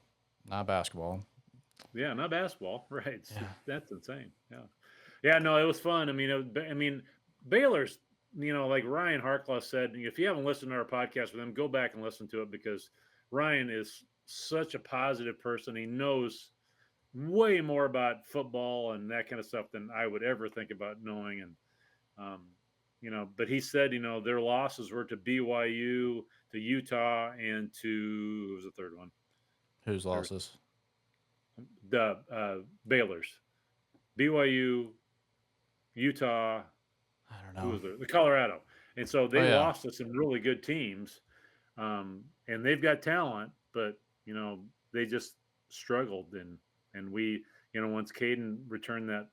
not basketball. Yeah, not basketball. Right. Yeah. That's insane. Yeah. Yeah, no, it was fun. I mean, Baylor's, like Ryan Harklaw said, if you haven't listened to our podcast with him, go back and listen to it because Ryan is such a positive person. He knows way more about football and that kind of stuff than I would ever think about knowing. And, but he said, their losses were to BYU, to Utah, and to, who was the third one? Whose losses? The Baylor's. BYU, Utah. I don't know. Who was there? The Colorado. And so they lost to some really good teams. And they've got talent, but, they just struggled. And we, once Caden returned that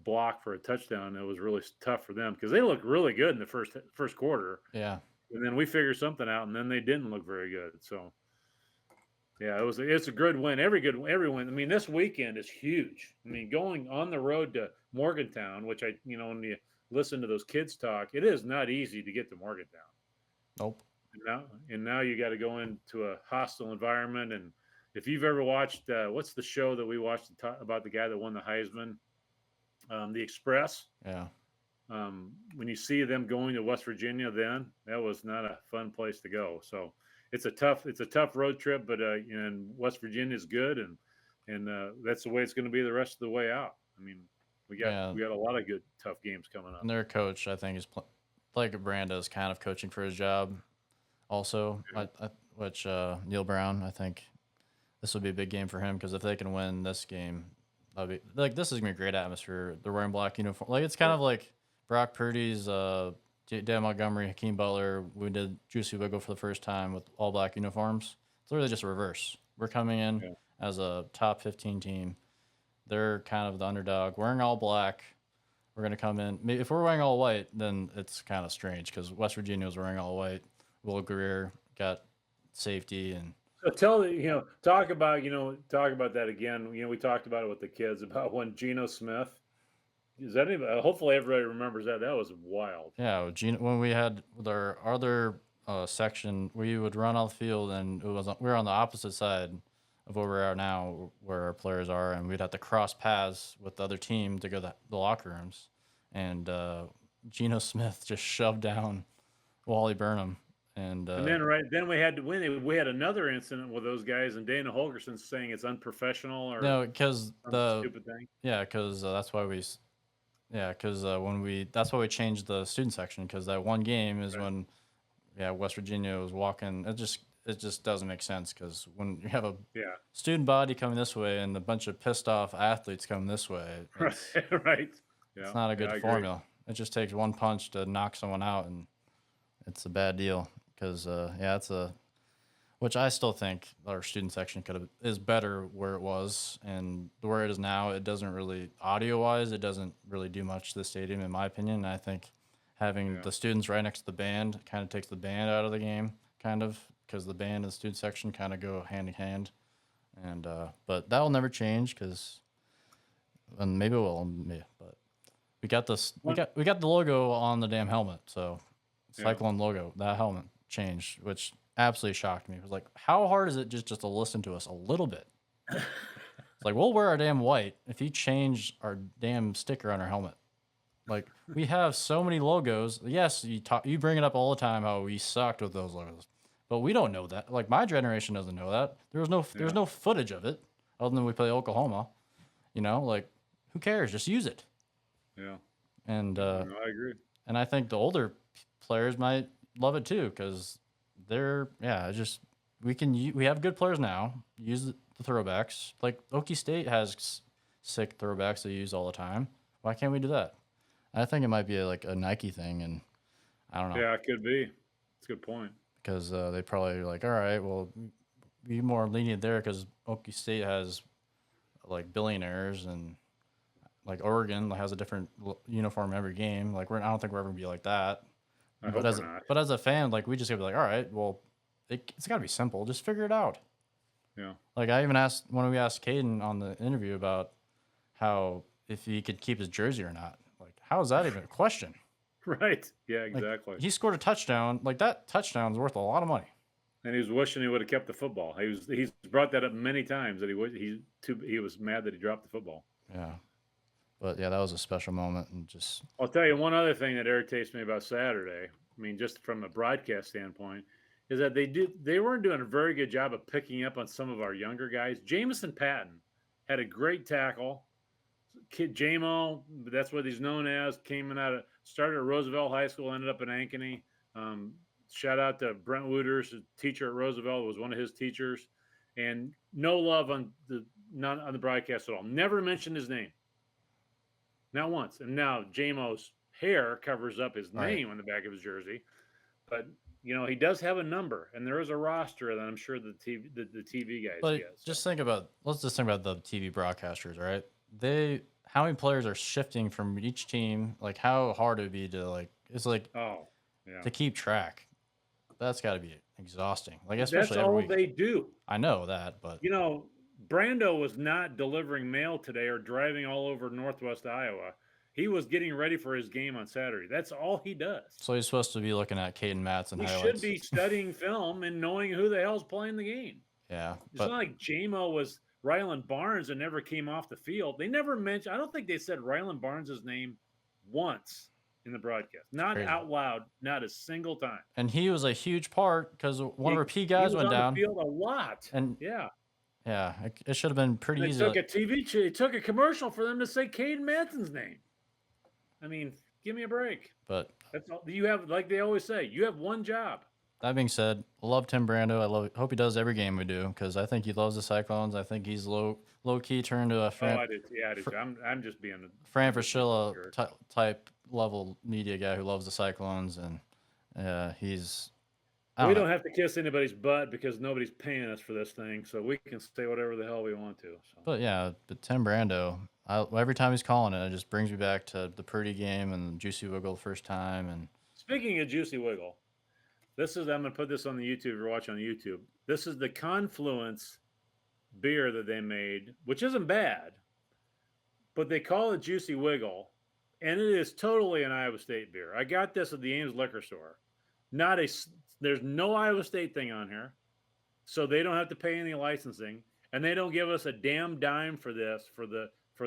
block for a touchdown, it was really tough for them because they looked really good in the first quarter. Yeah. And then we figured something out, and then they didn't look very good. So, yeah, it's a good win. Every win. I mean, this weekend is huge. I mean, going on the road to Morgantown, which when you listen to those kids talk, it is not easy to get to Morgantown. Nope. And now you got to go into a hostile environment. And if you've ever watched, what's the show that we watched about the guy that won the Heisman? The Express. Yeah. when you see them going to West Virginia, then that was not a fun place to go. So it's a tough road trip, but and West Virginia is good, and that's the way it's going to be the rest of the way out. I mean, we got a lot of good tough games coming up. And their coach, I think, is like Branda is kind of coaching for his job. Also, which Neil Brown, I think this will be a big game for him because if they can win this game, that'll be like this is gonna be a great atmosphere. They're wearing black uniform, like it's kind of like Brock Purdy's, Dan Montgomery, Hakeem Butler. We did Juicy Wiggle for the first time with all black uniforms. It's literally just a reverse. We're coming in as a top 15 team. They're kind of the underdog, wearing all black. We're gonna come in. If we're wearing all white, then it's kind of strange because West Virginia was wearing all white. Will Greer got safety and. So talk about that again. We talked about it with the kids about when Geno Smith. Is that even, hopefully everybody remembers that. That was wild. Yeah, when we had with our other section, we would run off the field, and we were on the opposite side of where we are now, where our players are, and we'd have to cross paths with the other team to go to the locker rooms. And Geno Smith just shoved down Wally Burnham. And then we had to win. We had another incident with those guys, and Dana Holgerson's saying it's unprofessional or no, because stupid thing. Yeah, because that's why we. Yeah, because that's why we changed the student section because that one game is when, West Virginia was walking. It just doesn't make sense because when you have a student body coming this way and a bunch of pissed off athletes coming this way, right? It's not a good formula. It just takes one punch to knock someone out, and it's a bad deal. Because which I still think our student section is better where it was, and where it is now, it doesn't really audio wise, it doesn't really do much to the stadium, in my opinion. And I think having the students right next to the band kind of takes the band out of the game, because the band and the student section kind of go hand in hand. And but that will never change and maybe it will, but we got this. We got the logo on the damn helmet, so Cyclone logo, that helmet changed, which absolutely shocked me. It was like, how hard is it just to listen to us a little bit? It's like, we'll wear our damn white if you change our damn sticker on our helmet. Like, we have so many logos. Yes, you bring it up all the time how we sucked with those logos, but we don't know that. Like, my generation doesn't know that. There's no footage of it other than we play Oklahoma. Like, who cares? Just use it. Yeah. And I agree. And I think the older players might love it too because we have good players now. Use the throwbacks. Like Okie State has sick throwbacks they use all the time. Why can't we do that? I think it might be like a Nike thing, and I don't know. Yeah, it could be. It's a good point. Because they probably are like, all right, well, be more lenient there because Okie State has like billionaires and like Oregon has a different uniform every game. Like I don't think we're ever gonna be like that. But as a fan, like we just gotta be like, all right, well, it's gotta be simple. Just figure it out. Yeah. Like I even asked when we asked Caden on the interview about how if he could keep his jersey or not. Like, how is that even a question? Right. Yeah. Exactly. Like, he scored a touchdown. Like that touchdown's worth a lot of money. And he was wishing he would have kept the football. He's brought that up many times that he was mad that he dropped the football. Yeah. But yeah, that was a special moment, and just. I'll tell you one other thing that irritates me about Saturday. I mean, just from a broadcast standpoint, is that they weren't doing a very good job of picking up on some of our younger guys. Jamison Patton had a great tackle. Kid JMO, that's what he's known as. Started at Roosevelt High School, ended up in Ankeny. Shout out to Brent Wooters, a teacher at Roosevelt, was one of his teachers, and no love on the broadcast at all. Never mentioned his name. Not once. And now JMO's hair covers up his name on the back of his jersey. But, he does have a number, and there is a roster that I'm sure the TV guys but get. So. Let's just think about the TV broadcasters, right? How many players are shifting from each team? Like, how hard it would be to, to keep track. That's got to be exhausting. Like, especially that's all every week. They do. I know that, but. Brando was not delivering mail today or driving all over Northwest Iowa. He was getting ready for his game on Saturday. That's all he does. So he's supposed to be looking at Caden Matson highlights. He should be studying film and knowing who the hell's playing the game. Yeah. It's not like JMO was Rylan Barnes and never came off the field. They never mentioned – I don't think they said Rylan Barnes' name once in the broadcast. Not Crazy. out loud, not a single time. And he was a huge part because one of our P He guys was went on down. the field a lot. And yeah, it should have been pretty they easy. took a it took a commercial for them to say Caden Matson's name. I mean, give me a break. But That's all you have. Like they always say, you have one job. that being said, I love Tim Brando. Hope he does every game we do because I think he loves the Cyclones. I think he's low key turned to a Oh, I did. Yeah, I did. I'm just being a Fran Fraschilla sure. type level media guy who loves the Cyclones, and he's. We don't have to kiss anybody's butt because nobody's paying us for this thing, so we can say whatever the hell we want to. So. But Tim Brando, every time he's calling it just brings me back to the Purdy game and Juicy Wiggle the first time. And speaking of Juicy Wiggle, I'm going to put this on the YouTube. If you're watching on YouTube, this is the Confluence beer that they made, which isn't bad, but they call it Juicy Wiggle, and it is totally an Iowa State beer. I got this at the Ames liquor store. There's no Iowa State thing on here, so they don't have to pay any licensing, and they don't give us a damn dime for this for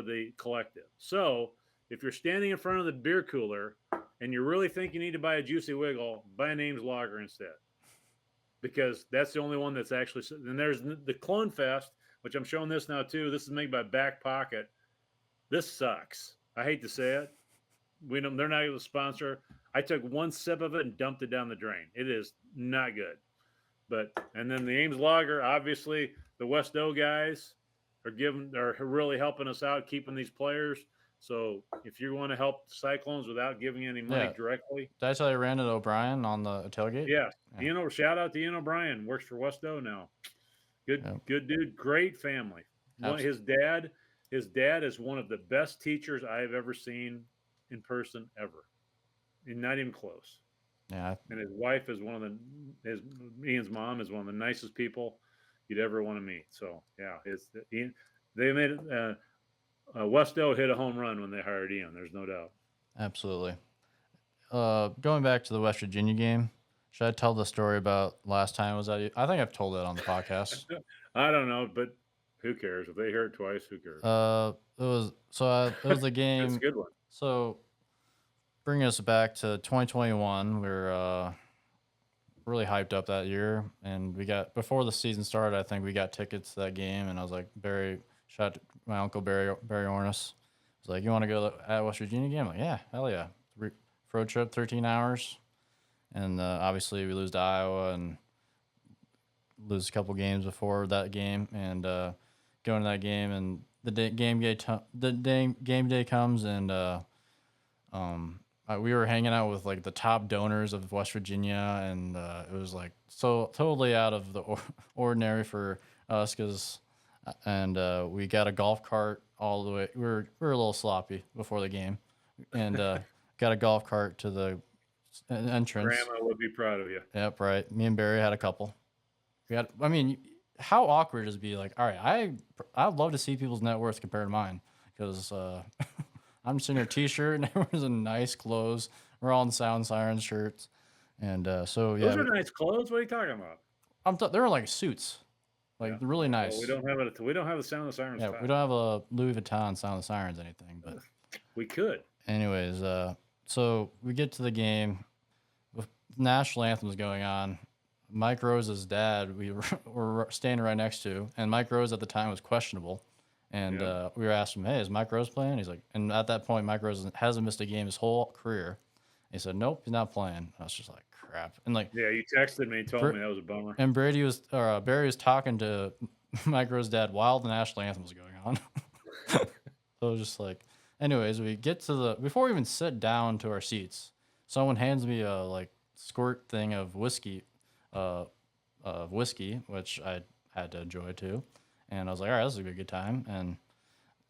the collective. So if you're standing in front of the beer cooler and you really think you need to buy a Juicy Wiggle, buy an Ames Lager instead, because that's the only one that's actually. And there's the Clone Fest, which I'm showing this now too. This is made by Back Pocket. This sucks. I hate to say it. They're not able to sponsor. I took one sip of it and dumped it down the drain. It is not good. And then the Ames Lager, obviously the West O guys are really helping us out, keeping these players. So if you want to help Cyclones without giving any money directly. Did I tell you I ran into O'Brien on the tailgate? Yeah. Shout out to Ian O'Brien, works for West O now. Good dude, great family. His dad is one of the best teachers I have ever seen in person ever. And not even close. Yeah. And his wife is Ian's mom is one of the nicest people you'd ever want to meet. So they made it. West O hit a home run when they hired Ian. There's no doubt. Absolutely. Going back to the West Virginia game, should I tell the story about last time? Was that? I think I've told it on the podcast. I don't know, but who cares? If they hear it twice, who cares? It was the game. That's a good one. So, bringing us back to 2021, we were really hyped up that year, and before the season started, I think we got tickets to that game, and I was like, shout out to my uncle Barry Orness. Was like, you want to go to the West Virginia game? I'm like, yeah, hell yeah. Road trip, 13 hours, and obviously we lose to Iowa and lose a couple games before that game, and going to that game, and the game day comes, and we were hanging out with like the top donors of West Virginia, and it was like so totally out of the ordinary for us, and we got a golf cart all the way. We were a little sloppy before the game, and got a golf cart to the entrance. Grandma would be proud of you. Yep, right. Me and Barry had a couple. How awkward does it be? Like, all right, I'd love to see people's net worth compared to mine, because I'm just in a t-shirt and everyone's in nice clothes. We're all in sound siren shirts, and so yeah. Those are nice clothes. What are you talking about? They're like suits, like really nice. Well, we don't have the sound of sirens. Yeah, we don't have a Louis Vuitton sound of sirens anything, but we could. Anyways, so we get to the game. The national anthem is going on. Mike Rose's dad, we were standing right next to, and Mike Rose at the time was questionable. And we were asking him, hey, is Mike Rose playing? He's like, and at that point, Mike Rose hasn't missed a game his whole career. He said, nope, he's not playing. I was just like, crap. And like, yeah, you texted me and told me that was a bummer. And Barry was talking to Mike Rose's dad while the national anthem was going on. So it was just like, anyways, we get to before we even sit down to our seats, someone hands me a like squirt thing of whiskey, which I had to enjoy too. And I was like, all right, this is a good time. And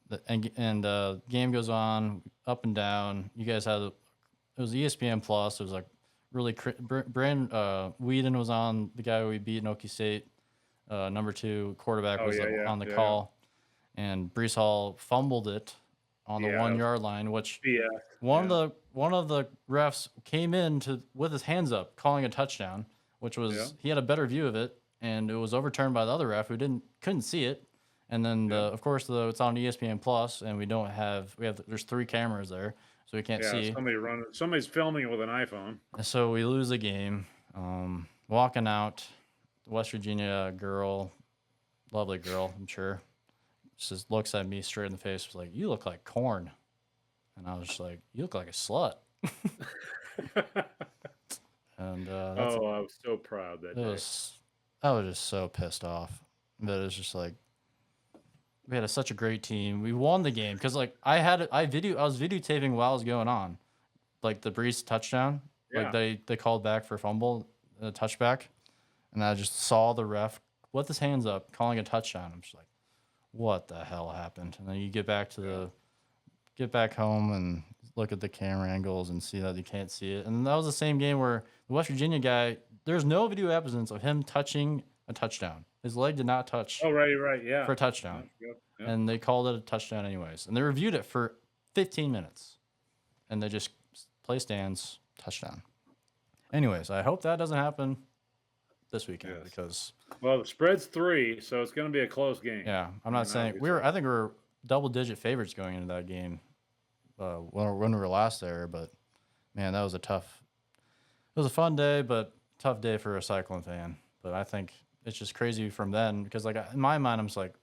the game goes on up and down. You guys had, it was ESPN Plus. It was like really, Brand Whedon was on, the guy we beat in Okie State. Number 2 quarterback was on the call. And Brees Hall fumbled it on the 1 yard line, which one of the refs came in with his hands up, calling a touchdown, which was he had a better view of it, and it was overturned by the other ref who couldn't see it. And then of course it's on ESPN Plus, and there's 3 cameras there, so we can't Yeah, see. somebody's filming it with an iPhone. And so we lose the game. Walking out, West Virginia girl, lovely girl, I'm sure, just looks at me straight in the face, was like, "You look like corn," and I was just like, "You look like a slut." And that's, Oh, I was so proud that day. I was just so pissed off. But it's just like we had such a great team. We won the game because like I was videotaping while it was going on, like the Breeze touchdown. Yeah. Like they called back for fumble, touchback, and I just saw the ref with his hands up calling a touchdown. I'm just like, what the hell happened? And then you get back home and look at the camera angles and see that you can't see it. And that was the same game where the West Virginia guy, there's no video evidence of him touching a touchdown. His leg did not touch Oh, right, yeah. for a touchdown. Yep. And they called it a touchdown anyways. And they reviewed it for 15 minutes. And they just play stands, touchdown. Anyways, I hope that doesn't happen this weekend because Well, the spread's 3, so it's going to be a close game. yeah, I'm not saying I think we were double-digit favorites going into that game when we were last there, but man, it was a fun day, but tough day for a Cyclone fan. But I think it's just crazy from then because like in my mind, I'm just like,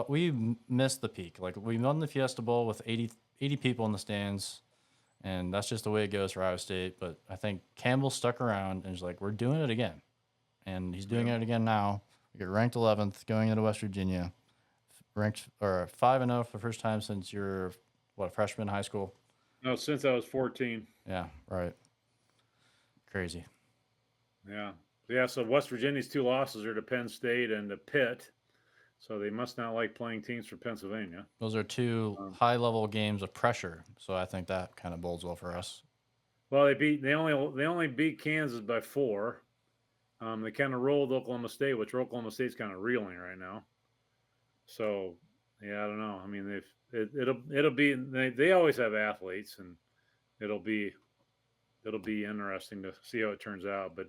we missed the peak. Like we won the Fiesta Bowl with 80 people in the stands, and that's just the way it goes for Iowa State. But I think Campbell stuck around and was like, we're doing it again, and he's doing it again now. We get ranked 11th going into West Virginia, ranked or 5-0 for the first time since you're a freshman in high school. No, since I was 14. Yeah, right. Crazy. Yeah. So West Virginia's 2 losses are to Penn State and to Pitt. So they must not like playing teams for Pennsylvania. Those are 2 high-level games of pressure. So I think that kind of bodes well for us. Well, they only beat Kansas by 4. They kind of rolled Oklahoma State, which Oklahoma State's kind of reeling right now. So yeah, I don't know. I mean, it'll be they always have athletes, and it'll be interesting to see how it turns out. But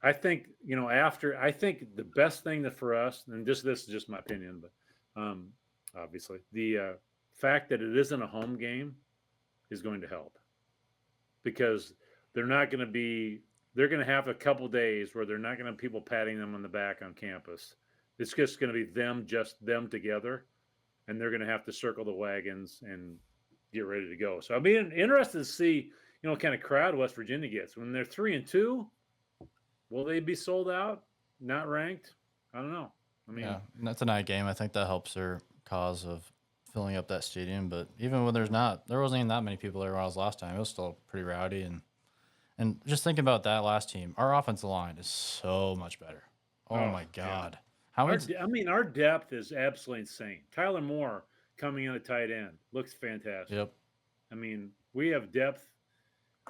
I think I think the best thing for us, and this is just my opinion, but obviously the fact that it isn't a home game is going to help because they're going to have a couple days where they're not going to have people patting them on the back on campus. It's just going to be just them together, and they're going to have to circle the wagons and get ready to go. So I'll be interested to see, what kind of crowd West Virginia gets when they're 3-2. Will they be sold out? Not ranked? I don't know. I mean, yeah, that's a night game. I think that helps their cause of filling up that stadium. But even when there wasn't even that many people there when I was last time. It was still pretty rowdy. And just thinking about that last team, our offensive line is so much better. Oh my God. Yeah. How our depth is absolutely insane. Tyler Moore coming in at tight end looks fantastic. Yep. I mean, we have depth.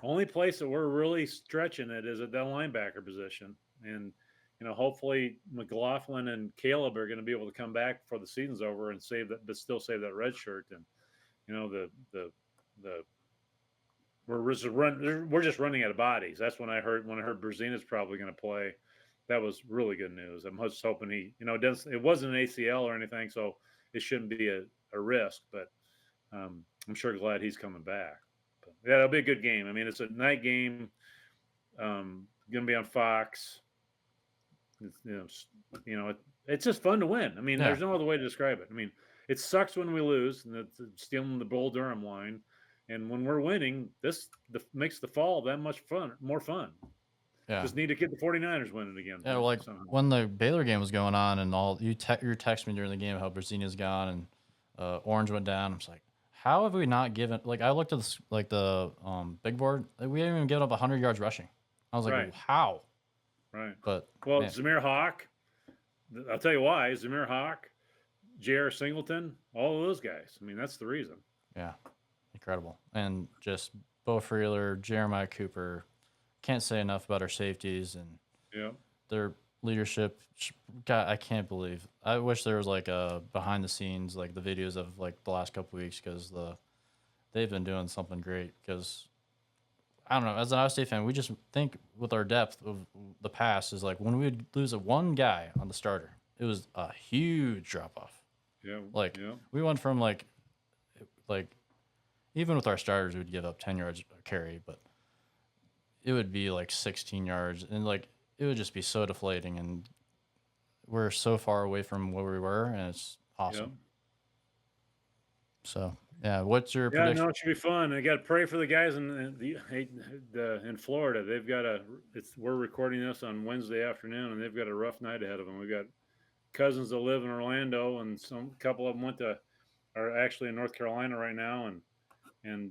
Only place that we're really stretching it is at that linebacker position. And, hopefully McLaughlin and Caleb are going to be able to come back before the season's over and but still save that red shirt. And, we're just running out of bodies. That's when I heard Brzezina's probably going to play. That was really good news. I'm just hoping it wasn't an ACL or anything, so it shouldn't be a risk, but I'm sure glad he's coming back. But yeah, it'll be a good game. I mean, it's a night game. Going to be on Fox. It's just fun to win. I mean, There's no other way to describe it. I mean, it sucks when we lose, and it's stealing the Bull Durham line. And when we're winning, makes the fall that much more fun. Yeah. Just need to get the 49ers winning again. Yeah, like when the Baylor game was going on and you text me during the game how Brzezina's gone and Orange went down. I'm just like, how have we not given? Like I looked at the big board. Like, we haven't even given up 100 yards rushing. I was like, right. How? Right. But Zamir Hawk. I'll tell you why. Zamir Hawk, J.R. Singleton, all of those guys. I mean, that's the reason. Yeah, incredible. And just Bo Freeler, Jeremiah Cooper. Can't say enough about our safeties and their leadership. God, I can't believe. I wish there was like a behind the scenes, like the videos of like the last couple of weeks, because they've been doing something great. Because I don't know, as an Iowa State fan, we just think with our depth of the past is like when we would lose one guy on the starter, it was a huge drop off. Yeah. We went from like even with our starters, we'd give up 10 yards a carry, but it would be like 16 yards, and like it would just be so deflating. And we're so far away from where we were, and it's awesome. So yeah, what's your Yeah, prediction? no, it should be fun. I got to pray for the guys in Florida. They've got we're recording this on Wednesday afternoon, and they've got a rough night ahead of them. We've got cousins that live in Orlando, and some couple of them are actually in North Carolina right now, and Didn't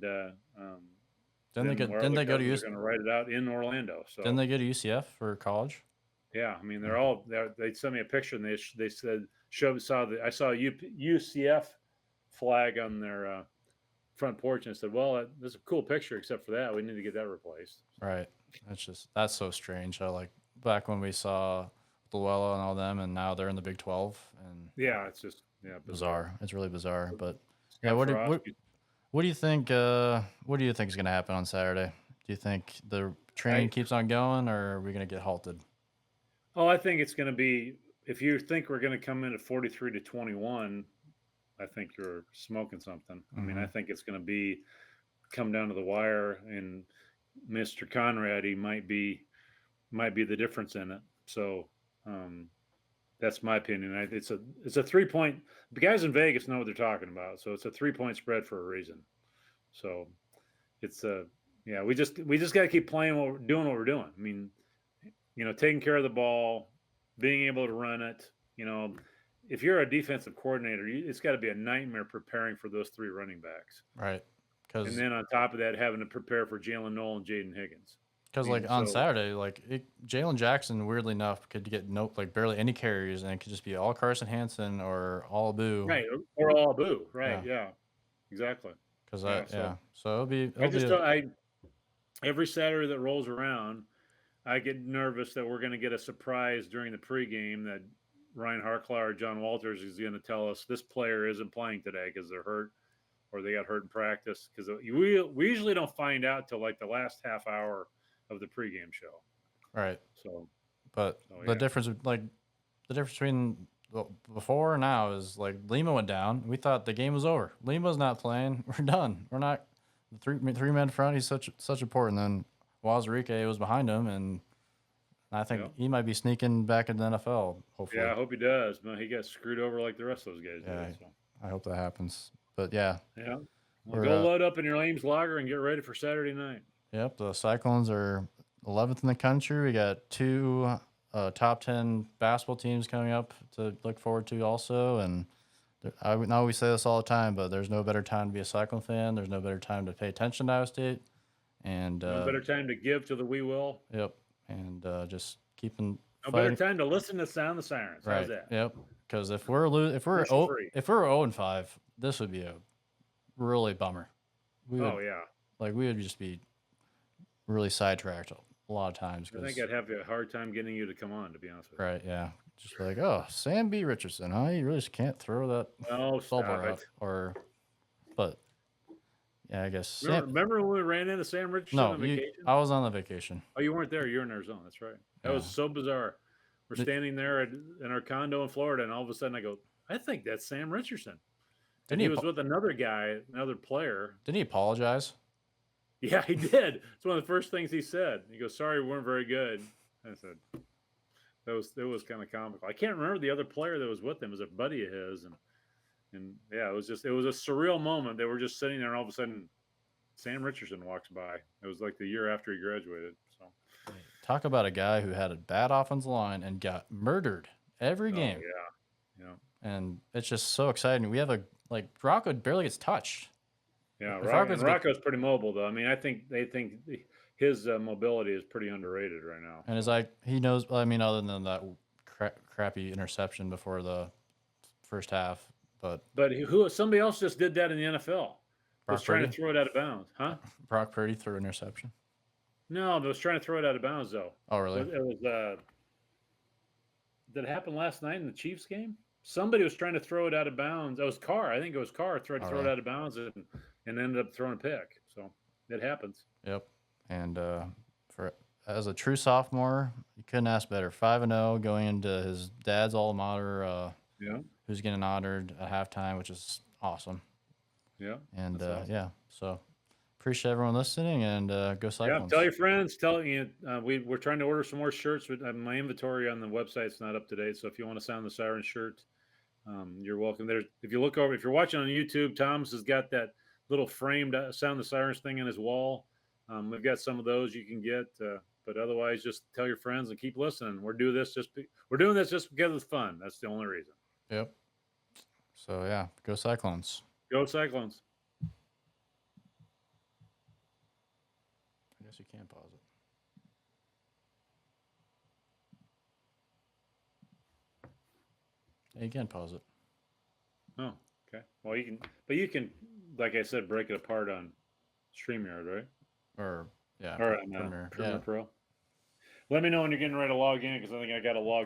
then they go our to other cousins UC? are going to write it out in Orlando. So Didn't they go to UCF for college? yeah, I mean they sent me a picture, and they said I saw a UCF flag on their front porch, and I said, well, this is a cool picture, except for that we need to get that replaced. Right. That's so strange. I like back when we saw Llewellyn and all them, and now they're in the Big 12, and Yeah, it's just bizarre. It's really bizarre. But yeah, Scott what Frost, do you think? What do you think is going to happen on Saturday? Do you think the train keeps on going, or are we going to get halted? Oh, I think it's going to be. If you think we're going to come in at 43-21, I think you're smoking something. I mean, I think it's going to come down to the wire, and Mr. Conrad, he might be the difference in it. So that's my opinion. It's a 3-point. The guys in Vegas know what they're talking about. So it's a 3-point spread for a reason. So it's we just got to keep playing what we're doing. I mean, taking care of the ball, being able to run it. If you're a defensive coordinator, it's got to be a nightmare preparing for those 3 running backs. Right. And then on top of that, having to prepare for Jalen Noel and Jaden Higgins. Because on Saturday, Jalen Jackson, weirdly enough, could get barely any carries, and it could just be all Carson Hansen or all Abu. Right, or all Abu. Right, yeah, exactly. Because so it'll be. Every Saturday that rolls around, I get nervous that we're going to get a surprise during the pregame that Ryan Harklar or John Walters is going to tell us this player isn't playing today because they're hurt or they got hurt in practice. Because we usually don't find out till like the last half hour of the pregame show. Right. So, the difference between before and now is like Lima went down. We thought the game was over. Lima's not playing. We're done. We're not the three men front. He's such important. Then Wazirike was behind him, and I think he might be sneaking back into the NFL. Hopefully. Yeah, I hope he does. But he got screwed over like the rest of those guys did. So. I hope that happens. But yeah. Well, go load up in your Ames lager and get ready for Saturday night. Yep, the Cyclones are 11th in the country. We got 2 top 10 basketball teams coming up to look forward to also. And I know we say this all the time, but there's no better time to be a Cyclone fan. There's no better time to pay attention to Iowa State. And no better time to give to the we will. Yep, and just keeping. No better time to listen to sound the sirens. Right. How's that? Yep. Because if we're 0-5, this would be a really bummer. We would just be really sidetracked a lot of times. I think I'd have a hard time getting you to come on, to be honest with you. Right, yeah. Just like, Sam B. Richardson, huh? You really just can't throw that stop it. But, yeah, I guess. Remember when we ran into Sam Richardson on vacation? I was on the vacation. Oh, you weren't there. You were in Arizona. That's right. That was so bizarre. We're standing there in our condo in Florida, and all of a sudden I go, I think that's Sam Richardson. And he was with another guy, another player. Didn't he apologize? Yeah, he did. It's one of the first things he said. He goes, "Sorry, we weren't very good." I said, "It was kind of comical." I can't remember the other player that was with him. It was a buddy of his, and yeah, it was a surreal moment. They were just sitting there, and all of a sudden, Sam Richardson walks by. It was like the year after he graduated. So, talk about a guy who had a bad offensive line and got murdered every game. Yeah. And it's just so exciting. We have Rocco barely gets touched. Yeah, Rocco's pretty mobile, though. I mean, they think his mobility is pretty underrated right now. And he knows. I mean, other than that crappy interception before the first half, but somebody else just did that in the NFL. Was trying to throw it out of bounds, huh? Brock Purdy threw an interception. No, but was trying to throw it out of bounds though. Oh, really? It was. Did it happen last night in the Chiefs game? Somebody was trying to throw it out of bounds. It was Carr. I think it was Carr tried to throw it out of bounds and ended up throwing a pick. So it happens. Yep. And as a true sophomore, you couldn't ask better. 5-0 going into his dad's alma mater. Who's getting honored at halftime, which is awesome. Yeah. And that's awesome. yeah, so appreciate everyone listening, and go Yeah, Cyclones. tell your friends. Tell you we're trying to order some more shirts. But my inventory on the website's not up to date. So if you want to sound the siren shirt, you're welcome. There's if you look over, if you're watching on YouTube, Tom's has got that little framed sound the sirens thing in his wall. We've got some of those you can get. But otherwise, just tell your friends and keep listening. We're doing this just because it's fun. That's the only reason. Yep. So yeah, go Cyclones. Go Cyclones. I guess you can pause it. Yeah, you can pause it. Oh, okay. Well, you can, like I said, break it apart on StreamYard, right? Or yeah, Or on Premiere. Premiere Yeah. Pro. Let me know when you're getting ready to log in because I think I got to log